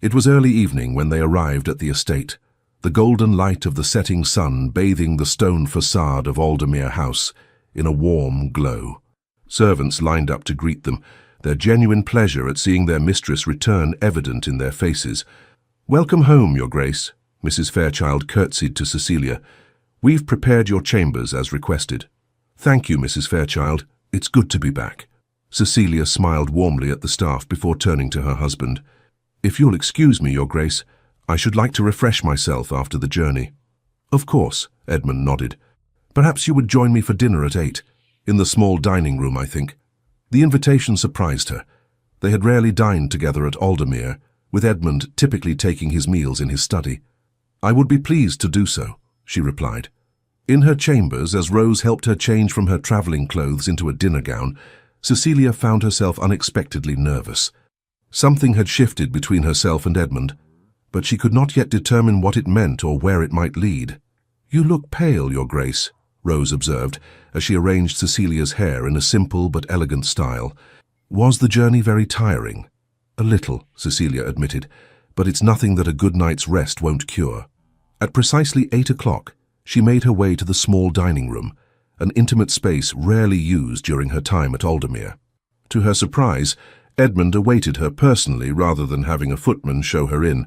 It was early evening when they arrived at the estate, the golden light of the setting sun bathing the stone facade of Aldermere House in a warm glow. Servants lined up to greet them, their genuine pleasure at seeing their mistress return evident in their faces. "Welcome home, Your Grace," Mrs. Fairchild curtsied to Cecilia. "We've prepared your chambers as requested." "Thank you, Mrs. Fairchild. It's good to be back." Cecilia smiled warmly at the staff before turning to her husband. "If you'll excuse me, Your Grace, I should like to refresh myself after the journey." "Of course," Edmund nodded. "Perhaps you would join me for dinner at 8, in the small dining room, I think." The invitation surprised her. They had rarely dined together at Aldermere, with Edmund typically taking his meals in his study. "I would be pleased to do so," she replied. In her chambers, as Rose helped her change from her travelling clothes into a dinner gown, Cecilia found herself unexpectedly nervous. Something had shifted between herself and Edmund, but she could not yet determine what it meant or where it might lead. "You look pale, Your Grace," Rose observed, as she arranged Cecilia's hair in a simple but elegant style. "Was the journey very tiring?" "A little," Cecilia admitted, "but it's nothing that a good night's rest won't cure." At precisely 8 o'clock, she made her way to the small dining room, an intimate space rarely used during her time at Aldermere. To her surprise, Edmund awaited her personally rather than having a footman show her in.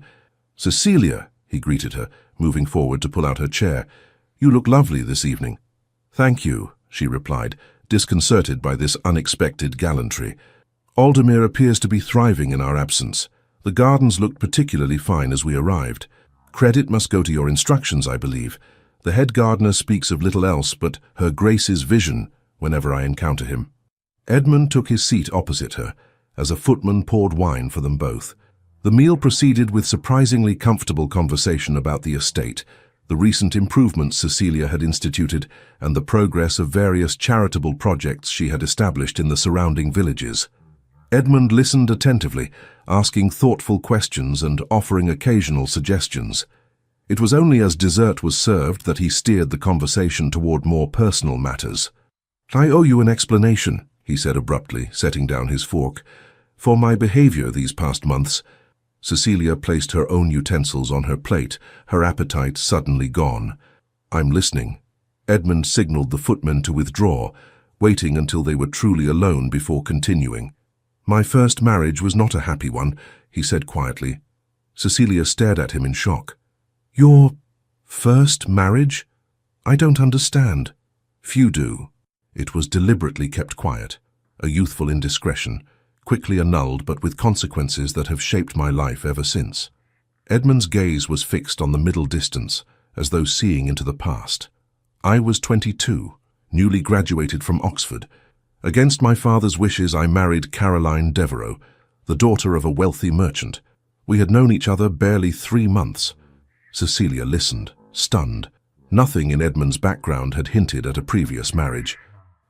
"Cecilia," he greeted her, moving forward to pull out her chair, "you look lovely this evening." "Thank you," she replied, disconcerted by this unexpected gallantry. "Aldermere appears to be thriving in our absence. The gardens looked particularly fine as we arrived. Credit must go to your instructions, I believe. The head gardener speaks of little else but Her Grace's vision whenever I encounter him." Edmund took his seat opposite her, as a footman poured wine for them both. The meal proceeded with surprisingly comfortable conversation about the estate, the recent improvements Cecilia had instituted, and the progress of various charitable projects she had established in the surrounding villages. Edmund listened attentively, asking thoughtful questions and offering occasional suggestions. It was only as dessert was served that he steered the conversation toward more personal matters. "I owe you an explanation," he said abruptly, setting down his fork, "for my behavior these past months." Cecilia placed her own utensils on her plate, her appetite suddenly gone. "I'm listening." Edmund signaled the footman to withdraw, waiting until they were truly alone before continuing. "My first marriage was not a happy one," he said quietly. Cecilia stared at him in shock. "Your first marriage? I don't understand." "Few do." It was deliberately kept quiet, a youthful indiscretion, quickly annulled but with consequences that have shaped my life ever since. Edmund's gaze was fixed on the middle distance, as though seeing into the past. I was 22, newly graduated from Oxford. Against my father's wishes, I married Caroline Devereux, the daughter of a wealthy merchant. We had known each other barely 3 months. Cecilia listened, stunned. Nothing in Edmund's background had hinted at a previous marriage.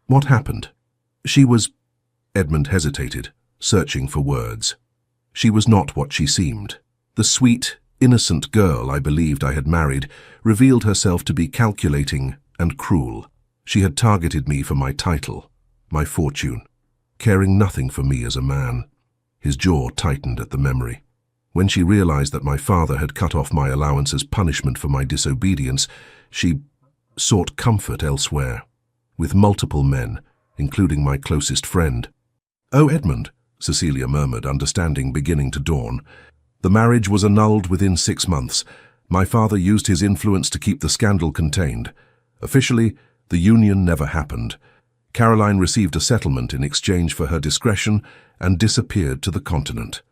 "What happened?" "She was—" Edmund hesitated, searching for words. "She was not what she seemed. The sweet, innocent girl I believed I had married revealed herself to be calculating and cruel. She had targeted me for my title, my fortune, caring nothing for me as a man." His jaw tightened at the memory. When she realized that my father had cut off my allowance as punishment for my disobedience, she sought comfort elsewhere, with multiple men, including my closest friend. "Oh, Edmund," Cecilia murmured, understanding beginning to dawn. "The marriage was annulled within 6 months. My father used his influence to keep the scandal contained. Officially, the union never happened. Caroline received a settlement in exchange for her discretion and disappeared to the continent."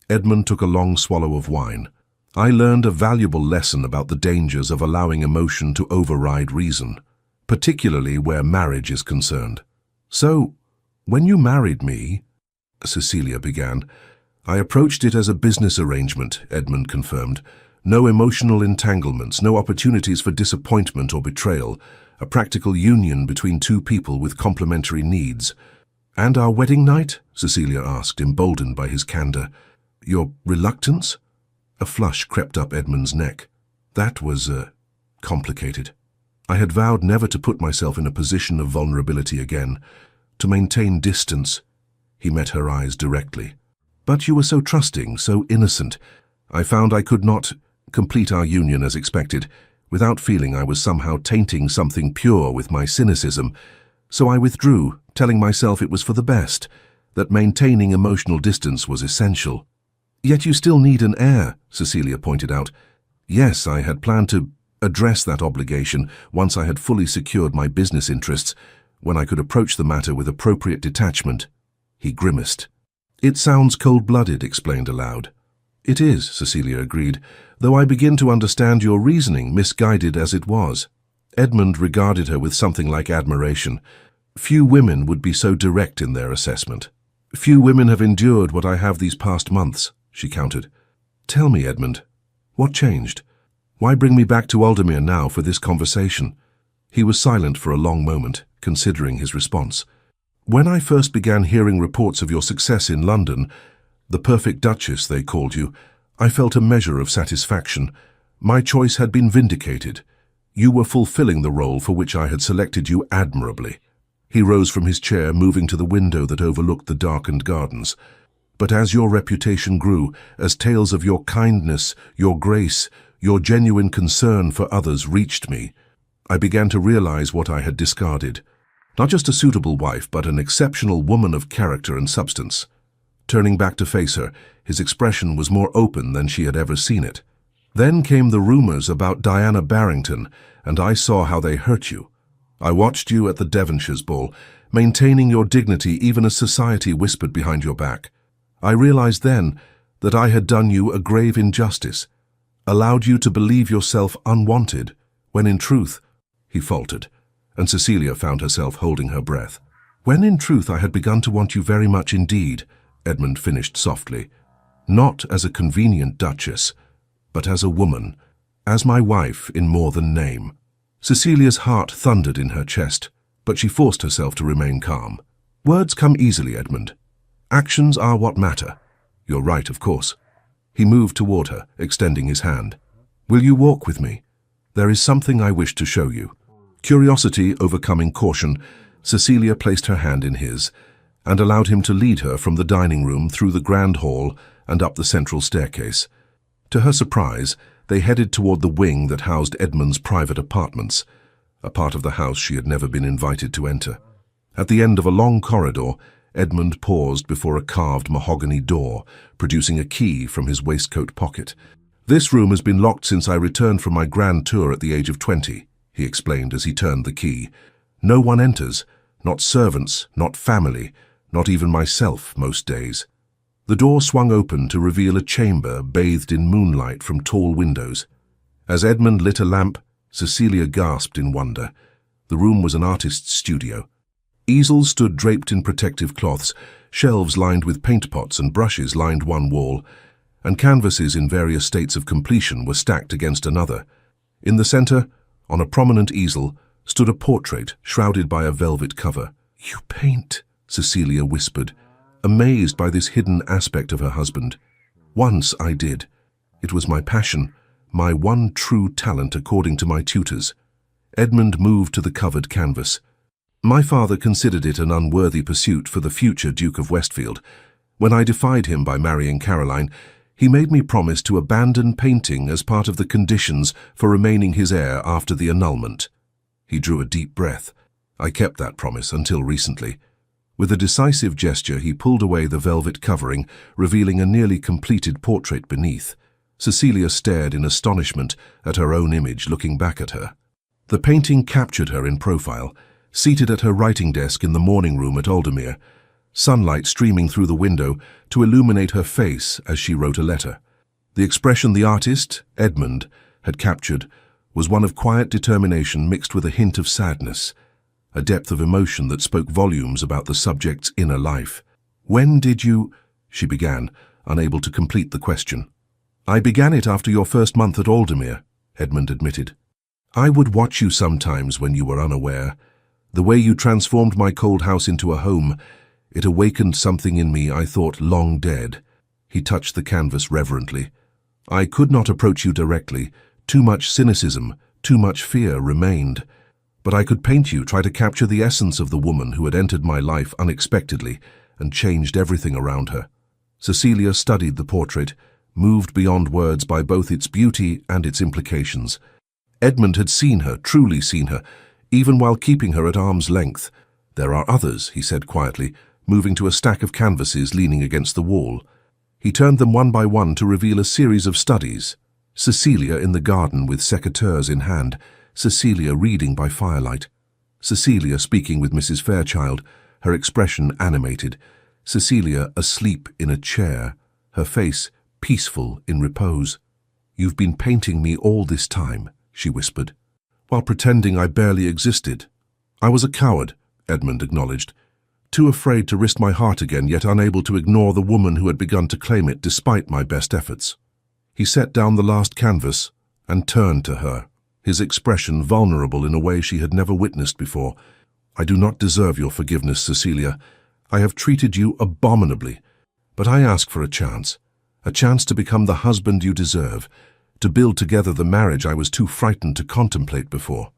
Edmund took a long swallow of wine. "I learned a valuable lesson about the dangers of allowing emotion to override reason, particularly where marriage is concerned. So, when you married me," Cecilia began. "I approached it as a business arrangement," Edmund confirmed. "No emotional entanglements, no opportunities for disappointment or betrayal. A practical union between two people with complementary needs." "And our wedding night?" Cecilia asked, emboldened by his candor. "Your reluctance?" A flush crept up Edmund's neck. "That was, complicated. I had vowed never to put myself in a position of vulnerability again, to maintain distance." He met her eyes directly. "But you were so trusting, so innocent. I found I could not complete our union as expected, without feeling I was somehow tainting something pure with my cynicism. So I withdrew, telling myself it was for the best, that maintaining emotional distance was essential." "Yet you still need an heir," Cecilia pointed out. "Yes, I had planned to address that obligation once I had fully secured my business interests, when I could approach the matter with appropriate detachment." He grimaced. "It sounds cold-blooded," explained aloud. "It is," Cecilia agreed, "though I begin to understand your reasoning, misguided as it was." Edmund regarded her with something like admiration. "Few women would be so direct in their assessment." "Few women have endured what I have these past months," she countered. "Tell me, Edmund, what changed? Why bring me back to Aldemir now for this conversation?" He was silent for a long moment, considering his response. "When I first began hearing reports of your success in London, the Perfect Duchess they called you, I felt a measure of satisfaction. My choice had been vindicated. You were fulfilling the role for which I had selected you admirably." He rose from his chair, moving to the window that overlooked the darkened gardens. "But as your reputation grew, as tales of your kindness, your grace, your genuine concern for others reached me, I began to realize what I had discarded. Not just a suitable wife, but an exceptional woman of character and substance." Turning back to face her, his expression was more open than she had ever seen it. "Then came the rumors about Diana Barrington, and I saw how they hurt you. I watched you at the Devonshire's ball, maintaining your dignity even as society whispered behind your back. I realized then that I had done you a grave injustice, allowed you to believe yourself unwanted, when in truth," he faltered, and Cecilia found herself holding her breath. "When in truth I had begun to want you very much indeed," Edmund finished softly. "Not as a convenient duchess, but as a woman, as my wife in more than name." Cecilia's heart thundered in her chest, but she forced herself to remain calm. "Words come easily, Edmund. Actions are what matter. You're right, of course." He moved toward her, extending his hand. "Will you walk with me? There is something I wish to show you." Curiosity overcoming caution, Cecilia placed her hand in his and allowed him to lead her from the dining room through the grand hall and up the central staircase. To her surprise, they headed toward the wing that housed Edmund's private apartments, a part of the house she had never been invited to enter. At the end of a long corridor, Edmund paused before a carved mahogany door, producing a key from his waistcoat pocket. "This room has been locked since I returned from my grand tour at the age of 20, he explained as he turned the key. "No one enters, not servants, not family, not even myself most days." The door swung open to reveal a chamber bathed in moonlight from tall windows. As Edmund lit a lamp, Cecilia gasped in wonder. The room was an artist's studio. Easels stood draped in protective cloths, shelves lined with paint pots and brushes lined one wall, and canvases in various states of completion were stacked against another. In the center, on a prominent easel, stood a portrait shrouded by a velvet cover. "You paint," Cecilia whispered, amazed by this hidden aspect of her husband. "Once I did. It was my passion, my one true talent according to my tutors." Edmund moved to the covered canvas. "My father considered it an unworthy pursuit for the future Duke of Westfield. When I defied him by marrying Caroline, he made me promise to abandon painting as part of the conditions for remaining his heir after the annulment. He drew a deep breath. I kept that promise until recently. With a decisive gesture, he pulled away the velvet covering, revealing a nearly completed portrait beneath. Cecilia stared in astonishment at her own image looking back at her. The painting captured her in profile, seated at her writing desk in the morning room at Aldermere, sunlight streaming through the window to illuminate her face as she wrote a letter. The expression the artist, Edmund, had captured was one of quiet determination mixed with a hint of sadness, a depth of emotion that spoke volumes about the subject's inner life. "When did you—" she began, unable to complete the question. "I began it after your first month at Aldermere," Edmund admitted. "I would watch you sometimes when you were unaware. The way you transformed my cold house into a home, it awakened something in me I thought long dead." He touched the canvas reverently. "I could not approach you directly. Too much cynicism, too much fear remained. But I could paint you, try to capture the essence of the woman who had entered my life unexpectedly and changed everything around her." Cecilia studied the portrait, moved beyond words by both its beauty and its implications. Edmund had seen her, truly seen her, even while keeping her at arm's length. "There are others," he said quietly, moving to a stack of canvases leaning against the wall. He turned them one by one to reveal a series of studies. Cecilia in the garden with secateurs in hand, Cecilia reading by firelight, Cecilia speaking with Mrs. Fairchild, her expression animated, Cecilia asleep in a chair, her face peaceful in repose. "You've been painting me all this time," she whispered, "while pretending I barely existed." "I was a coward," Edmund acknowledged, "too afraid to risk my heart again, yet unable to ignore the woman who had begun to claim it despite my best efforts." He set down the last canvas and turned to her, his expression vulnerable in a way she had never witnessed before. "I do not deserve your forgiveness, Cecilia. I have treated you abominably, but I ask for a chance to become the husband you deserve, to build together the marriage I was too frightened to contemplate before."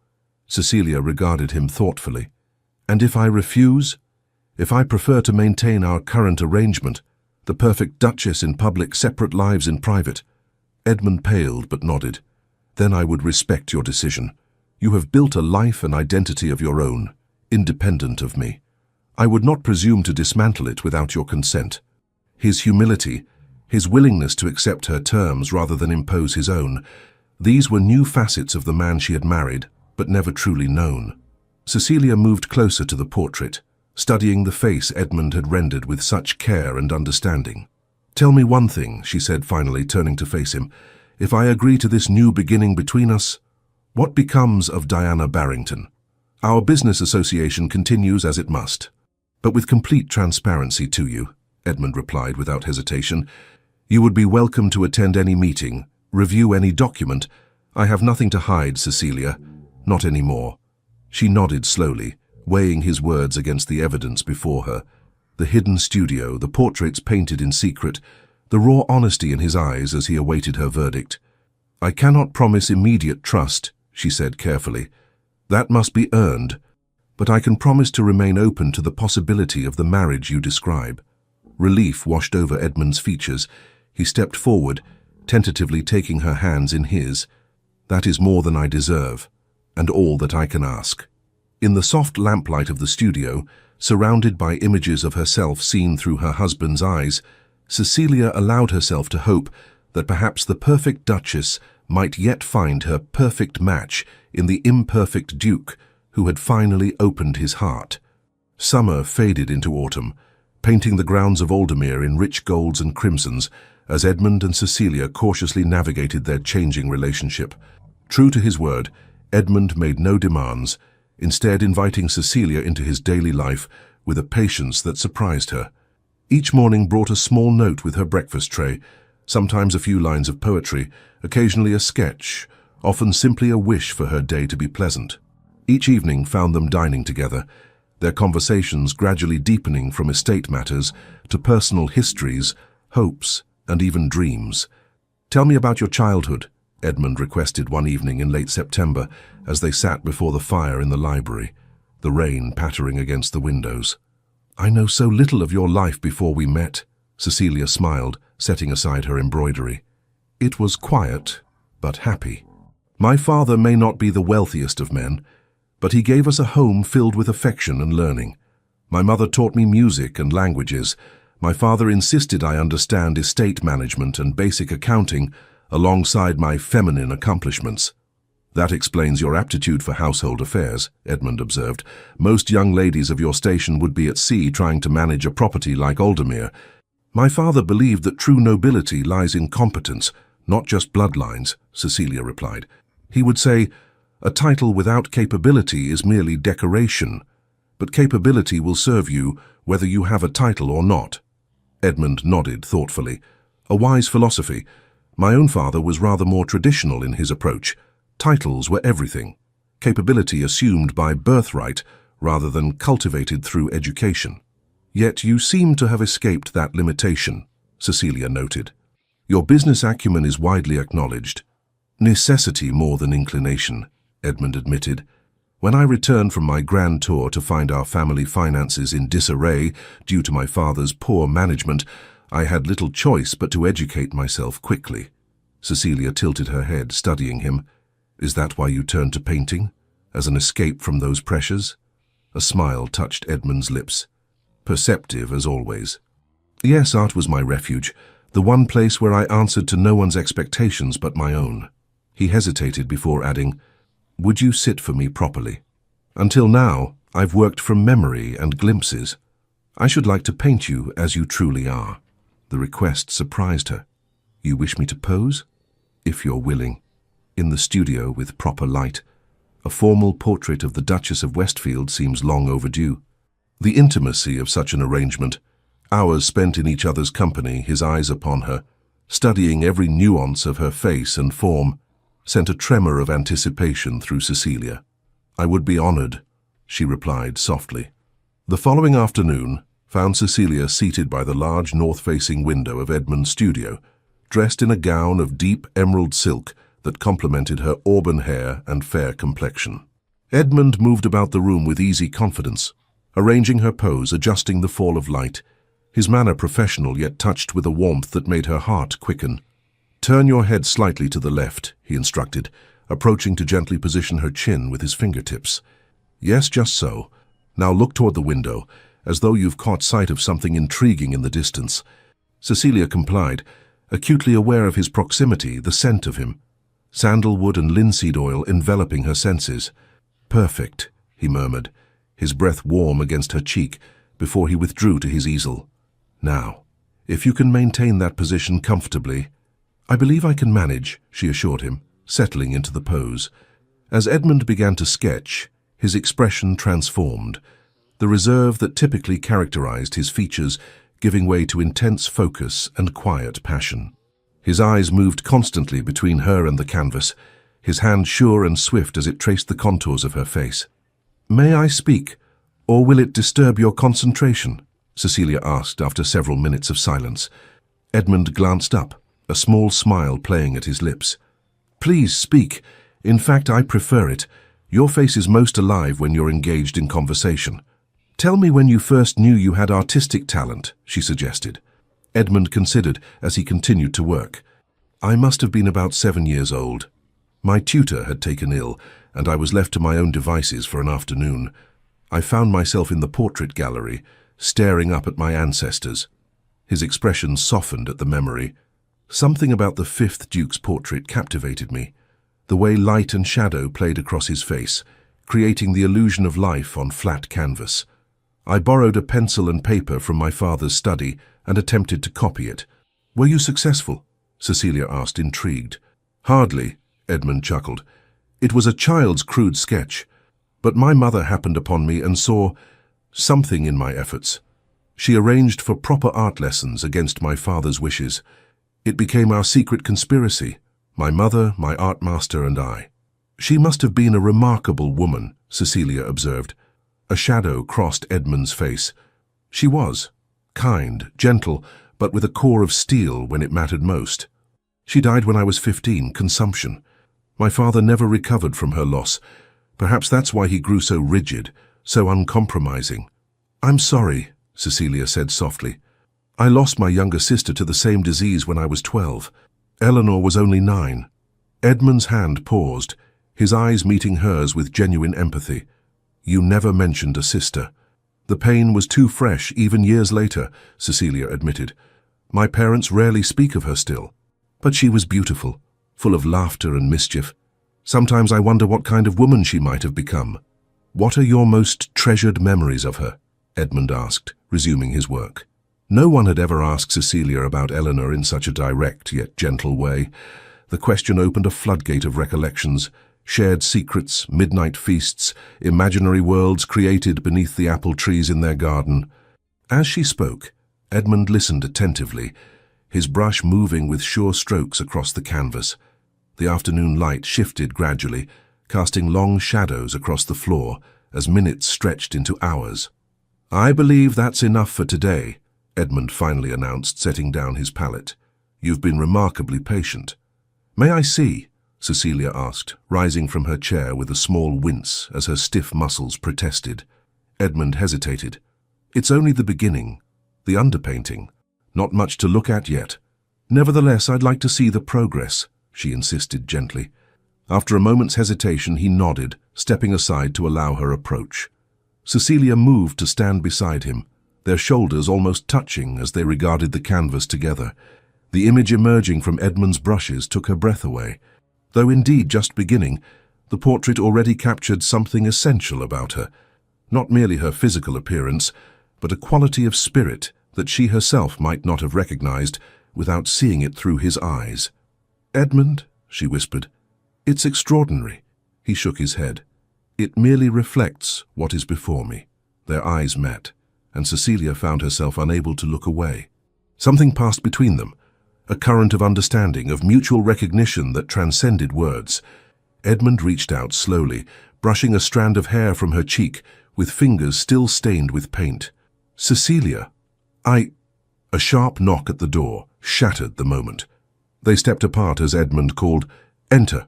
Cecilia regarded him thoughtfully. "And if I refuse? If I prefer to maintain our current arrangement, the perfect Duchess in public, separate lives in private?" Edmund paled but nodded. "Then I would respect your decision. You have built a life and identity of your own, independent of me. I would not presume to dismantle it without your consent." His humility, his willingness to accept her terms rather than impose his own, these were new facets of the man she had married, but never truly known. Cecilia moved closer to the portrait, studying the face Edmund had rendered with such care and understanding. "Tell me one thing," she said finally, turning to face him. "If I agree to this new beginning between us, what becomes of Diana Barrington? Our business association continues as it must." "But with complete transparency to you," Edmund replied without hesitation. "You would be welcome to attend any meeting, review any document. I have nothing to hide, Cecilia. Not anymore." She nodded slowly, weighing his words against the evidence before her. The hidden studio, the portraits painted in secret, the raw honesty in his eyes as he awaited her verdict. "I cannot promise immediate trust," she said carefully. "That must be earned. But I can promise to remain open to the possibility of the marriage you describe." Relief washed over Edmund's features. He stepped forward, tentatively taking her hands in his. "That is more than I deserve, and all that I can ask." In the soft lamplight of the studio, surrounded by images of herself seen through her husband's eyes, Cecilia allowed herself to hope that perhaps the perfect Duchess might yet find her perfect match in the imperfect Duke who had finally opened his heart. Summer faded into autumn, painting the grounds of Aldermere in rich golds and crimsons as Edmund and Cecilia cautiously navigated their changing relationship. True to his word, Edmund made no demands, instead inviting Cecilia into his daily life with a patience that surprised her. Each morning brought a small note with her breakfast tray, sometimes a few lines of poetry, occasionally a sketch, often simply a wish for her day to be pleasant. Each evening found them dining together, their conversations gradually deepening from estate matters to personal histories, hopes, and even dreams. "Tell me about your childhood," Edmund requested one evening in late September as they sat before the fire in the library, the rain pattering against the windows. "I know so little of your life before we met," Cecilia smiled, setting aside her embroidery. It was quiet, but happy. My father may not be the wealthiest of men, but he gave us a home filled with affection and learning. My mother taught me music and languages. My father insisted I understand estate management and basic accounting alongside my feminine accomplishments. That explains your aptitude for household affairs, Edmund observed. Most young ladies of your station would be at sea trying to manage a property like Aldermere. My father believed that true nobility lies in competence, not just bloodlines, Cecilia replied. He would say, a title without capability is merely decoration, but capability will serve you whether you have a title or not. Edmund nodded thoughtfully. A wise philosophy. My own father was rather more traditional in his approach. Titles were everything. Capability assumed by birthright rather than cultivated through education. Yet you seem to have escaped that limitation, Cecilia noted. Your business acumen is widely acknowledged. Necessity more than inclination, Edmund admitted. When I returned from my grand tour to find our family finances in disarray due to my father's poor management, I had little choice but to educate myself quickly. Cecilia tilted her head, studying him. Is that why you turned to painting? As an escape from those pressures? A smile touched Edmund's lips. Perceptive as always. Yes, art was my refuge, the one place where I answered to no one's expectations but my own. He hesitated before adding, would you sit for me properly? Until now, I've worked from memory and glimpses. I should like to paint you as you truly are. The request surprised her. You wish me to pose? If you're willing. In the studio with proper light. A formal portrait of the Duchess of Westfield seems long overdue. The intimacy of such an arrangement, hours spent in each other's company, his eyes upon her, studying every nuance of her face and form, sent a tremor of anticipation through Cecilia. I would be honored, she replied softly. The following afternoon found Cecilia seated by the large north-facing window of Edmund's studio, dressed in a gown of deep emerald silk that complemented her auburn hair and fair complexion. Edmund moved about the room with easy confidence, arranging her pose, adjusting the fall of light, his manner professional yet touched with a warmth that made her heart quicken. Turn your head slightly to the left, he instructed, approaching to gently position her chin with his fingertips. Yes, just so. Now look toward the window, as though you've caught sight of something intriguing in the distance. Cecilia complied, acutely aware of his proximity, the scent of him. Sandalwood and linseed oil enveloping her senses. Perfect, he murmured, his breath warm against her cheek, before he withdrew to his easel. Now, if you can maintain that position comfortably. I believe I can manage, she assured him, settling into the pose. As Edmund began to sketch, his expression transformed, the reserve that typically characterized his features giving way to intense focus and quiet passion. His eyes moved constantly between her and the canvas, his hand sure and swift as it traced the contours of her face. May I speak, or will it disturb your concentration? Cecilia asked after several minutes of silence. Edmund glanced up, a small smile playing at his lips. Please speak. In fact, I prefer it. Your face is most alive when you're engaged in conversation. Tell me when you first knew you had artistic talent, she suggested. Edmund considered as he continued to work. I must have been about 7 years old. My tutor had taken ill, and I was left to my own devices for an afternoon. I found myself in the portrait gallery, staring up at my ancestors. His expression softened at the memory. Something about the 5th Duke's portrait captivated me, the way light and shadow played across his face, creating the illusion of life on flat canvas. I borrowed a pencil and paper from my father's study and attempted to copy it. Were you successful? Cecilia asked, intrigued. Hardly, Edmund chuckled. It was a child's crude sketch, but my mother happened upon me and saw something in my efforts. She arranged for proper art lessons against my father's wishes. It became our secret conspiracy, my mother, my art master, and I. She must have been a remarkable woman, Cecilia observed. A shadow crossed Edmund's face. She was. Kind, gentle, but with a core of steel when it mattered most. She died when I was 15, consumption. My father never recovered from her loss. Perhaps that's why he grew so rigid, so uncompromising. I'm sorry, Cecilia said softly. I lost my younger sister to the same disease when I was 12. Eleanor was only 9. Edmund's hand paused, his eyes meeting hers with genuine empathy. You never mentioned a sister. The pain was too fresh, even years later, Cecilia admitted. My parents rarely speak of her still. But she was beautiful, full of laughter and mischief. Sometimes I wonder what kind of woman she might have become. What are your most treasured memories of her? Edmund asked, resuming his work. No one had ever asked Cecilia about Eleanor in such a direct yet gentle way. The question opened a floodgate of recollections, shared secrets, midnight feasts, imaginary worlds created beneath the apple trees in their garden. As she spoke, Edmund listened attentively, his brush moving with sure strokes across the canvas. The afternoon light shifted gradually, casting long shadows across the floor as minutes stretched into hours. I believe that's enough for today, Edmund finally announced, setting down his palette. You've been remarkably patient. May I see? Cecilia asked, rising from her chair with a small wince as her stiff muscles protested. Edmund hesitated. It's only the beginning, the underpainting. Not much to look at yet. Nevertheless, I'd like to see the progress, she insisted gently. After a moment's hesitation, he nodded, stepping aside to allow her approach. Cecilia moved to stand beside him, their shoulders almost touching as they regarded the canvas together. The image emerging from Edmund's brushes took her breath away. Though indeed just beginning, the portrait already captured something essential about her. Not merely her physical appearance, but a quality of spirit that she herself might not have recognized without seeing it through his eyes. Edmund, she whispered, it's extraordinary. He shook his head. It merely reflects what is before me. Their eyes met, and Cecilia found herself unable to look away. Something passed between them, a current of understanding, of mutual recognition that transcended words. Edmund reached out slowly, brushing a strand of hair from her cheek, with fingers still stained with paint. Cecilia, A sharp knock at the door shattered the moment. They stepped apart as Edmund called, Enter.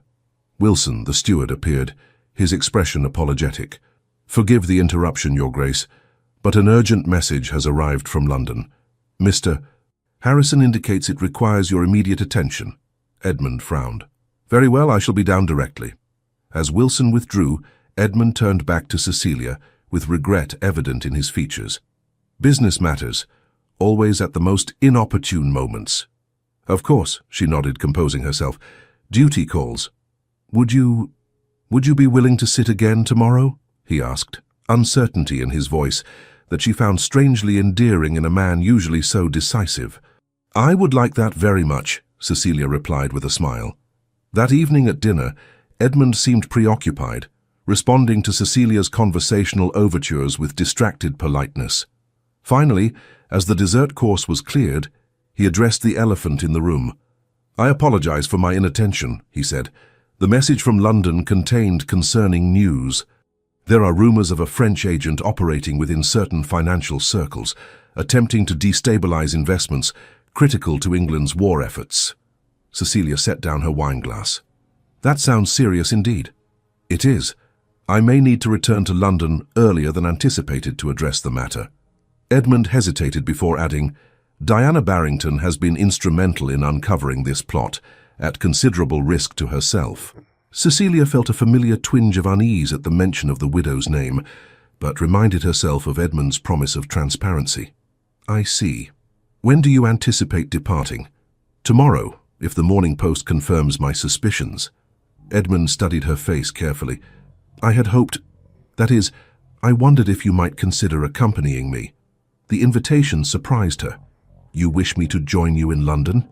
Wilson, the steward, appeared, his expression apologetic. Forgive the interruption, Your Grace, but an urgent message has arrived from London. Mr. Harrison indicates it requires your immediate attention. Edmund frowned. Very well, I shall be down directly. As Wilson withdrew, Edmund turned back to Cecilia, with regret evident in his features. Business matters, always at the most inopportune moments. Of course, she nodded, composing herself. Duty calls. Would you be willing to sit again tomorrow? He asked, uncertainty in his voice that she found strangely endearing in a man usually so decisive. I would like that very much, Cecilia replied with a smile. That evening at dinner, Edmund seemed preoccupied, responding to Cecilia's conversational overtures with distracted politeness. Finally, as the dessert course was cleared, he addressed the elephant in the room. I apologize for my inattention, he said. The message from London contained concerning news. There are rumors of a French agent operating within certain financial circles, attempting to destabilize investments critical to England's war efforts. Cecilia set down her wineglass. That sounds serious indeed. It is. I may need to return to London earlier than anticipated to address the matter. Edmund hesitated before adding, Diana Barrington has been instrumental in uncovering this plot, at considerable risk to herself. Cecilia felt a familiar twinge of unease at the mention of the widow's name, but reminded herself of Edmund's promise of transparency. I see. When do you anticipate departing? Tomorrow, if the Morning Post confirms my suspicions. Edmund studied her face carefully. I had hoped, that is, I wondered if you might consider accompanying me. The invitation surprised her. You wish me to join you in London?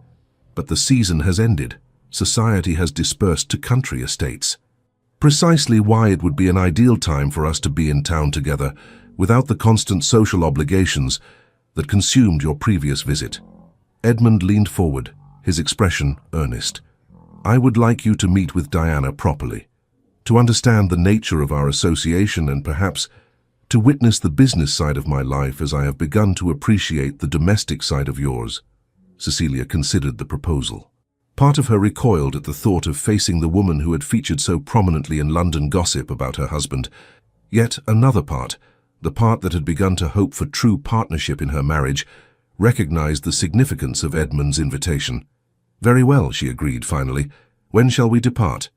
But the season has ended. Society has dispersed to country estates. Precisely why it would be an ideal time for us to be in town together, without the constant social obligations that consumed your previous visit. Edmund leaned forward, his expression earnest. I would like you to meet with Diana properly, to understand the nature of our association and perhaps to witness the business side of my life as I have begun to appreciate the domestic side of yours. Cecilia considered the proposal. Part of her recoiled at the thought of facing the woman who had featured so prominently in London gossip about her husband. Yet another part, the part that had begun to hope for true partnership in her marriage, recognized the significance of Edmund's invitation. "Very well," she agreed finally. "When shall we depart?"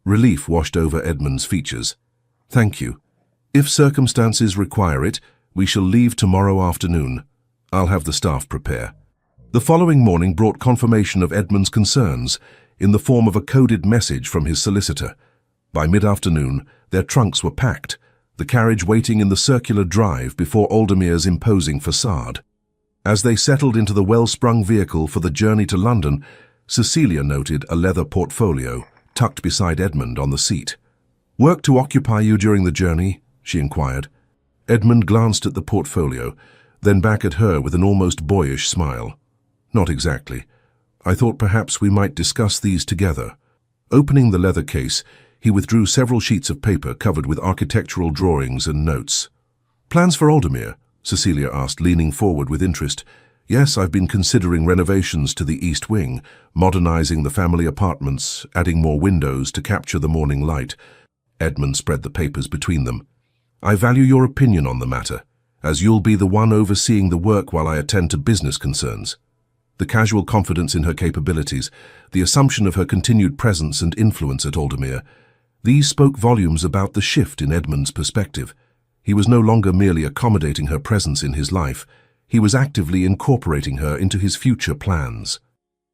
Relief washed over Edmund's features. "Thank you. If circumstances require it, we shall leave tomorrow afternoon. I'll have the staff prepare." The following morning brought confirmation of Edmund's concerns in the form of a coded message from his solicitor. By mid-afternoon, their trunks were packed, the carriage waiting in the circular drive before Aldermere's imposing facade. As they settled into the well-sprung vehicle for the journey to London, Cecilia noted a leather portfolio tucked beside Edmund on the seat. "Work to occupy you during the journey?" she inquired. Edmund glanced at the portfolio, then back at her with an almost boyish smile. "Not exactly. I thought perhaps we might discuss these together." Opening the leather case, he withdrew several sheets of paper covered with architectural drawings and notes. "Plans for Aldermere?" Cecilia asked, leaning forward with interest. "Yes, I've been considering renovations to the east wing, modernizing the family apartments, adding more windows to capture the morning light." Edmund spread the papers between them. "I value your opinion on the matter, as you'll be the one overseeing the work while I attend to business concerns." The casual confidence in her capabilities, the assumption of her continued presence and influence at Aldermere, these spoke volumes about the shift in Edmund's perspective. He was no longer merely accommodating her presence in his life, he was actively incorporating her into his future plans.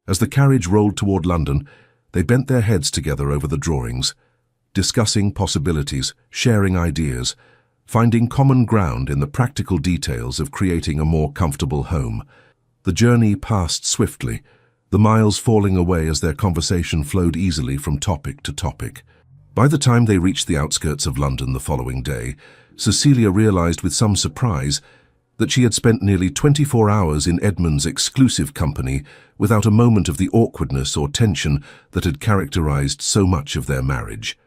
As the carriage rolled toward London, they bent their heads together over the drawings, discussing possibilities, sharing ideas, finding common ground in the practical details of creating a more comfortable home. The journey passed swiftly, the miles falling away as their conversation flowed easily from topic to topic. By the time they reached the outskirts of London the following day, Cecilia realized with some surprise that she had spent nearly 24 hours in Edmund's exclusive company without a moment of the awkwardness or tension that had characterized so much of their marriage.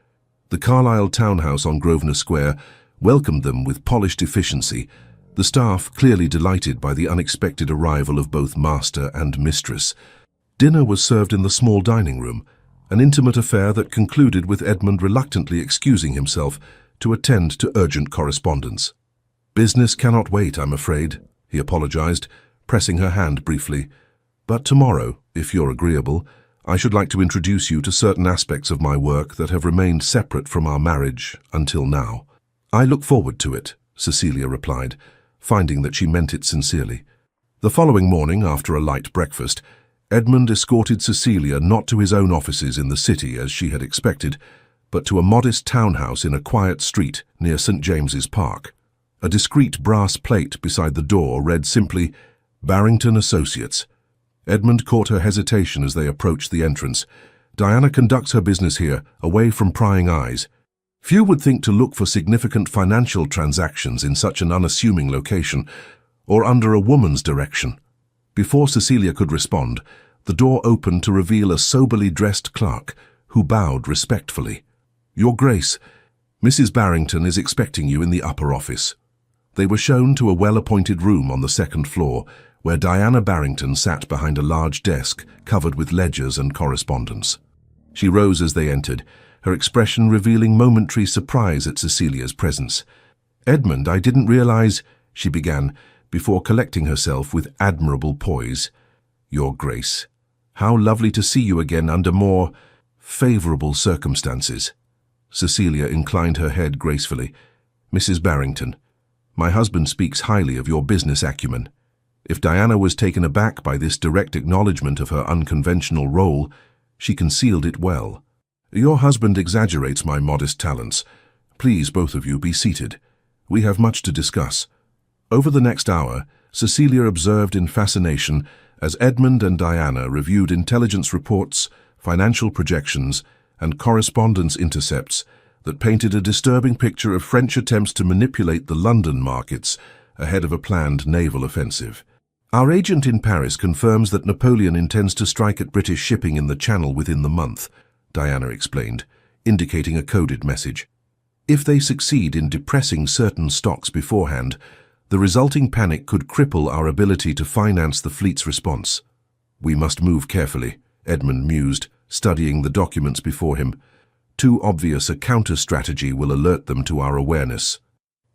The Carlisle townhouse on Grosvenor Square welcomed them with polished efficiency, the staff clearly delighted by the unexpected arrival of both master and mistress. Dinner was served in the small dining room, an intimate affair that concluded with Edmund reluctantly excusing himself to attend to urgent correspondence. "Business cannot wait, I'm afraid," he apologized, pressing her hand briefly. "But tomorrow, if you're agreeable, I should like to introduce you to certain aspects of my work that have remained separate from our marriage until now." "I look forward to it," Cecilia replied, finding that she meant it sincerely. The following morning, after a light breakfast, Edmund escorted Cecilia not to his own offices in the city as she had expected, but to a modest townhouse in a quiet street near St. James's Park. A discreet brass plate beside the door read simply, "Barrington Associates." Edmund caught her hesitation as they approached the entrance. "Diana conducts her business here, away from prying eyes. Few would think to look for significant financial transactions in such an unassuming location, or under a woman's direction." Before Cecilia could respond, the door opened to reveal a soberly dressed clerk, who bowed respectfully. "Your Grace, Mrs. Barrington is expecting you in the upper office." They were shown to a well-appointed room on the second floor, where Diana Barrington sat behind a large desk covered with ledgers and correspondence. She rose as they entered, her expression revealing momentary surprise at Cecilia's presence. "Edmund, I didn't realize," she began, before collecting herself with admirable poise. "Your Grace, how lovely to see you again under more favorable circumstances." Cecilia inclined her head gracefully. "Mrs. Barrington, my husband speaks highly of your business acumen." If Diana was taken aback by this direct acknowledgement of her unconventional role, she concealed it well. "Your husband exaggerates my modest talents. Please, both of you, be seated. We have much to discuss." Over the next hour, Cecilia observed in fascination as Edmund and Diana reviewed intelligence reports, financial projections, and correspondence intercepts that painted a disturbing picture of French attempts to manipulate the London markets ahead of a planned naval offensive. "Our agent in Paris confirms that Napoleon intends to strike at British shipping in the Channel within the month," Diana explained, indicating a coded message. "If they succeed in depressing certain stocks beforehand, the resulting panic could cripple our ability to finance the fleet's response." "We must move carefully," Edmund mused, studying the documents before him. "Too obvious a counter-strategy will alert them to our awareness."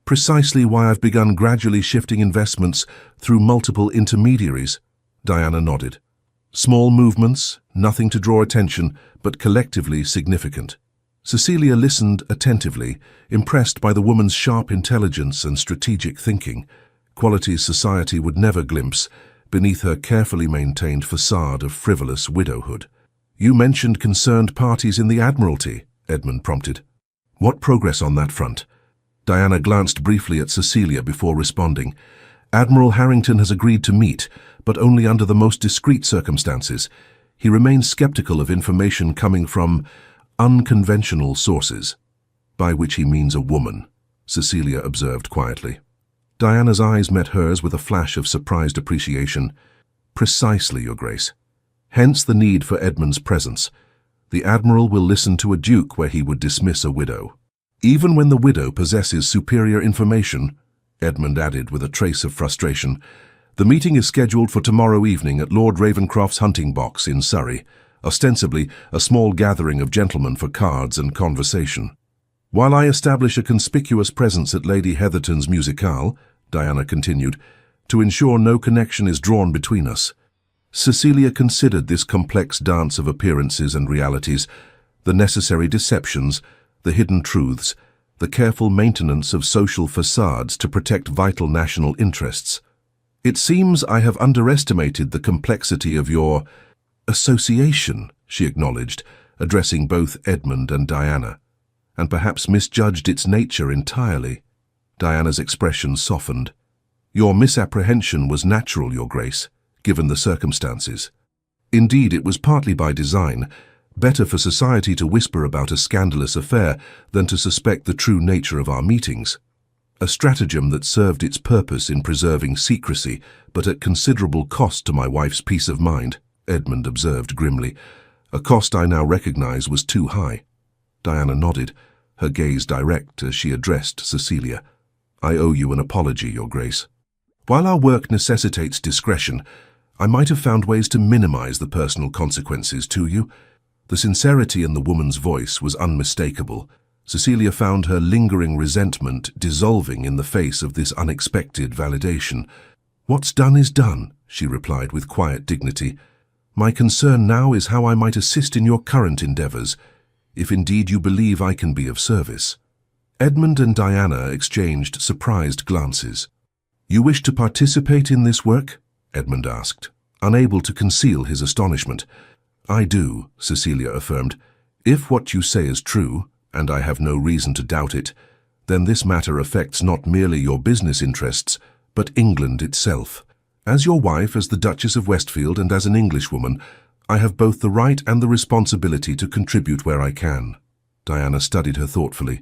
Precisely why I've begun gradually shifting investments through multiple intermediaries. Diana nodded. Small movements, nothing to draw attention, but collectively significant. Cecilia listened attentively, impressed by the woman's sharp intelligence and strategic thinking, qualities society would never glimpse beneath her carefully maintained facade of frivolous widowhood. You mentioned concerned parties in the Admiralty, Edmund prompted. What progress on that front? Diana glanced briefly at Cecilia before responding. Admiral Harrington has agreed to meet, but only under the most discreet circumstances. He remains skeptical of information coming from unconventional sources, by which he means a woman, Cecilia observed quietly. Diana's eyes met hers with a flash of surprised appreciation. Precisely, Your Grace. Hence the need for Edmund's presence. The Admiral will listen to a duke where he would dismiss a widow. Even when the widow possesses superior information, Edmund added with a trace of frustration. The meeting is scheduled for tomorrow evening at Lord Ravenscroft's hunting box in Surrey, ostensibly a small gathering of gentlemen for cards and conversation. While I establish a conspicuous presence at Lady Heatherton's musicale, Diana continued, to ensure no connection is drawn between us. Cecilia considered this complex dance of appearances and realities, the necessary deceptions, the hidden truths, the careful maintenance of social facades to protect vital national interests. It seems I have underestimated the complexity of your association, she acknowledged, addressing both Edmund and Diana, and perhaps misjudged its nature entirely. Diana's expression softened. Your misapprehension was natural, Your Grace, given the circumstances. Indeed, it was partly by design. Better for society to whisper about a scandalous affair than to suspect the true nature of our meetings. A stratagem that served its purpose in preserving secrecy, but at considerable cost to my wife's peace of mind, Edmund observed grimly. A cost I now recognize was too high. Diana nodded, her gaze direct as she addressed Cecilia. I owe you an apology, Your Grace. While our work necessitates discretion, I might have found ways to minimize the personal consequences to you. The sincerity in the woman's voice was unmistakable. Cecilia found her lingering resentment dissolving in the face of this unexpected validation. What's done is done, she replied with quiet dignity. My concern now is how I might assist in your current endeavors, if indeed you believe I can be of service. Edmund and Diana exchanged surprised glances. You wish to participate in this work? Edmund asked, unable to conceal his astonishment. I do, Cecilia affirmed. If what you say is true, and I have no reason to doubt it, then this matter affects not merely your business interests, but England itself. As your wife, as the Duchess of Westfield, and as an Englishwoman, I have both the right and the responsibility to contribute where I can. Diana studied her thoughtfully.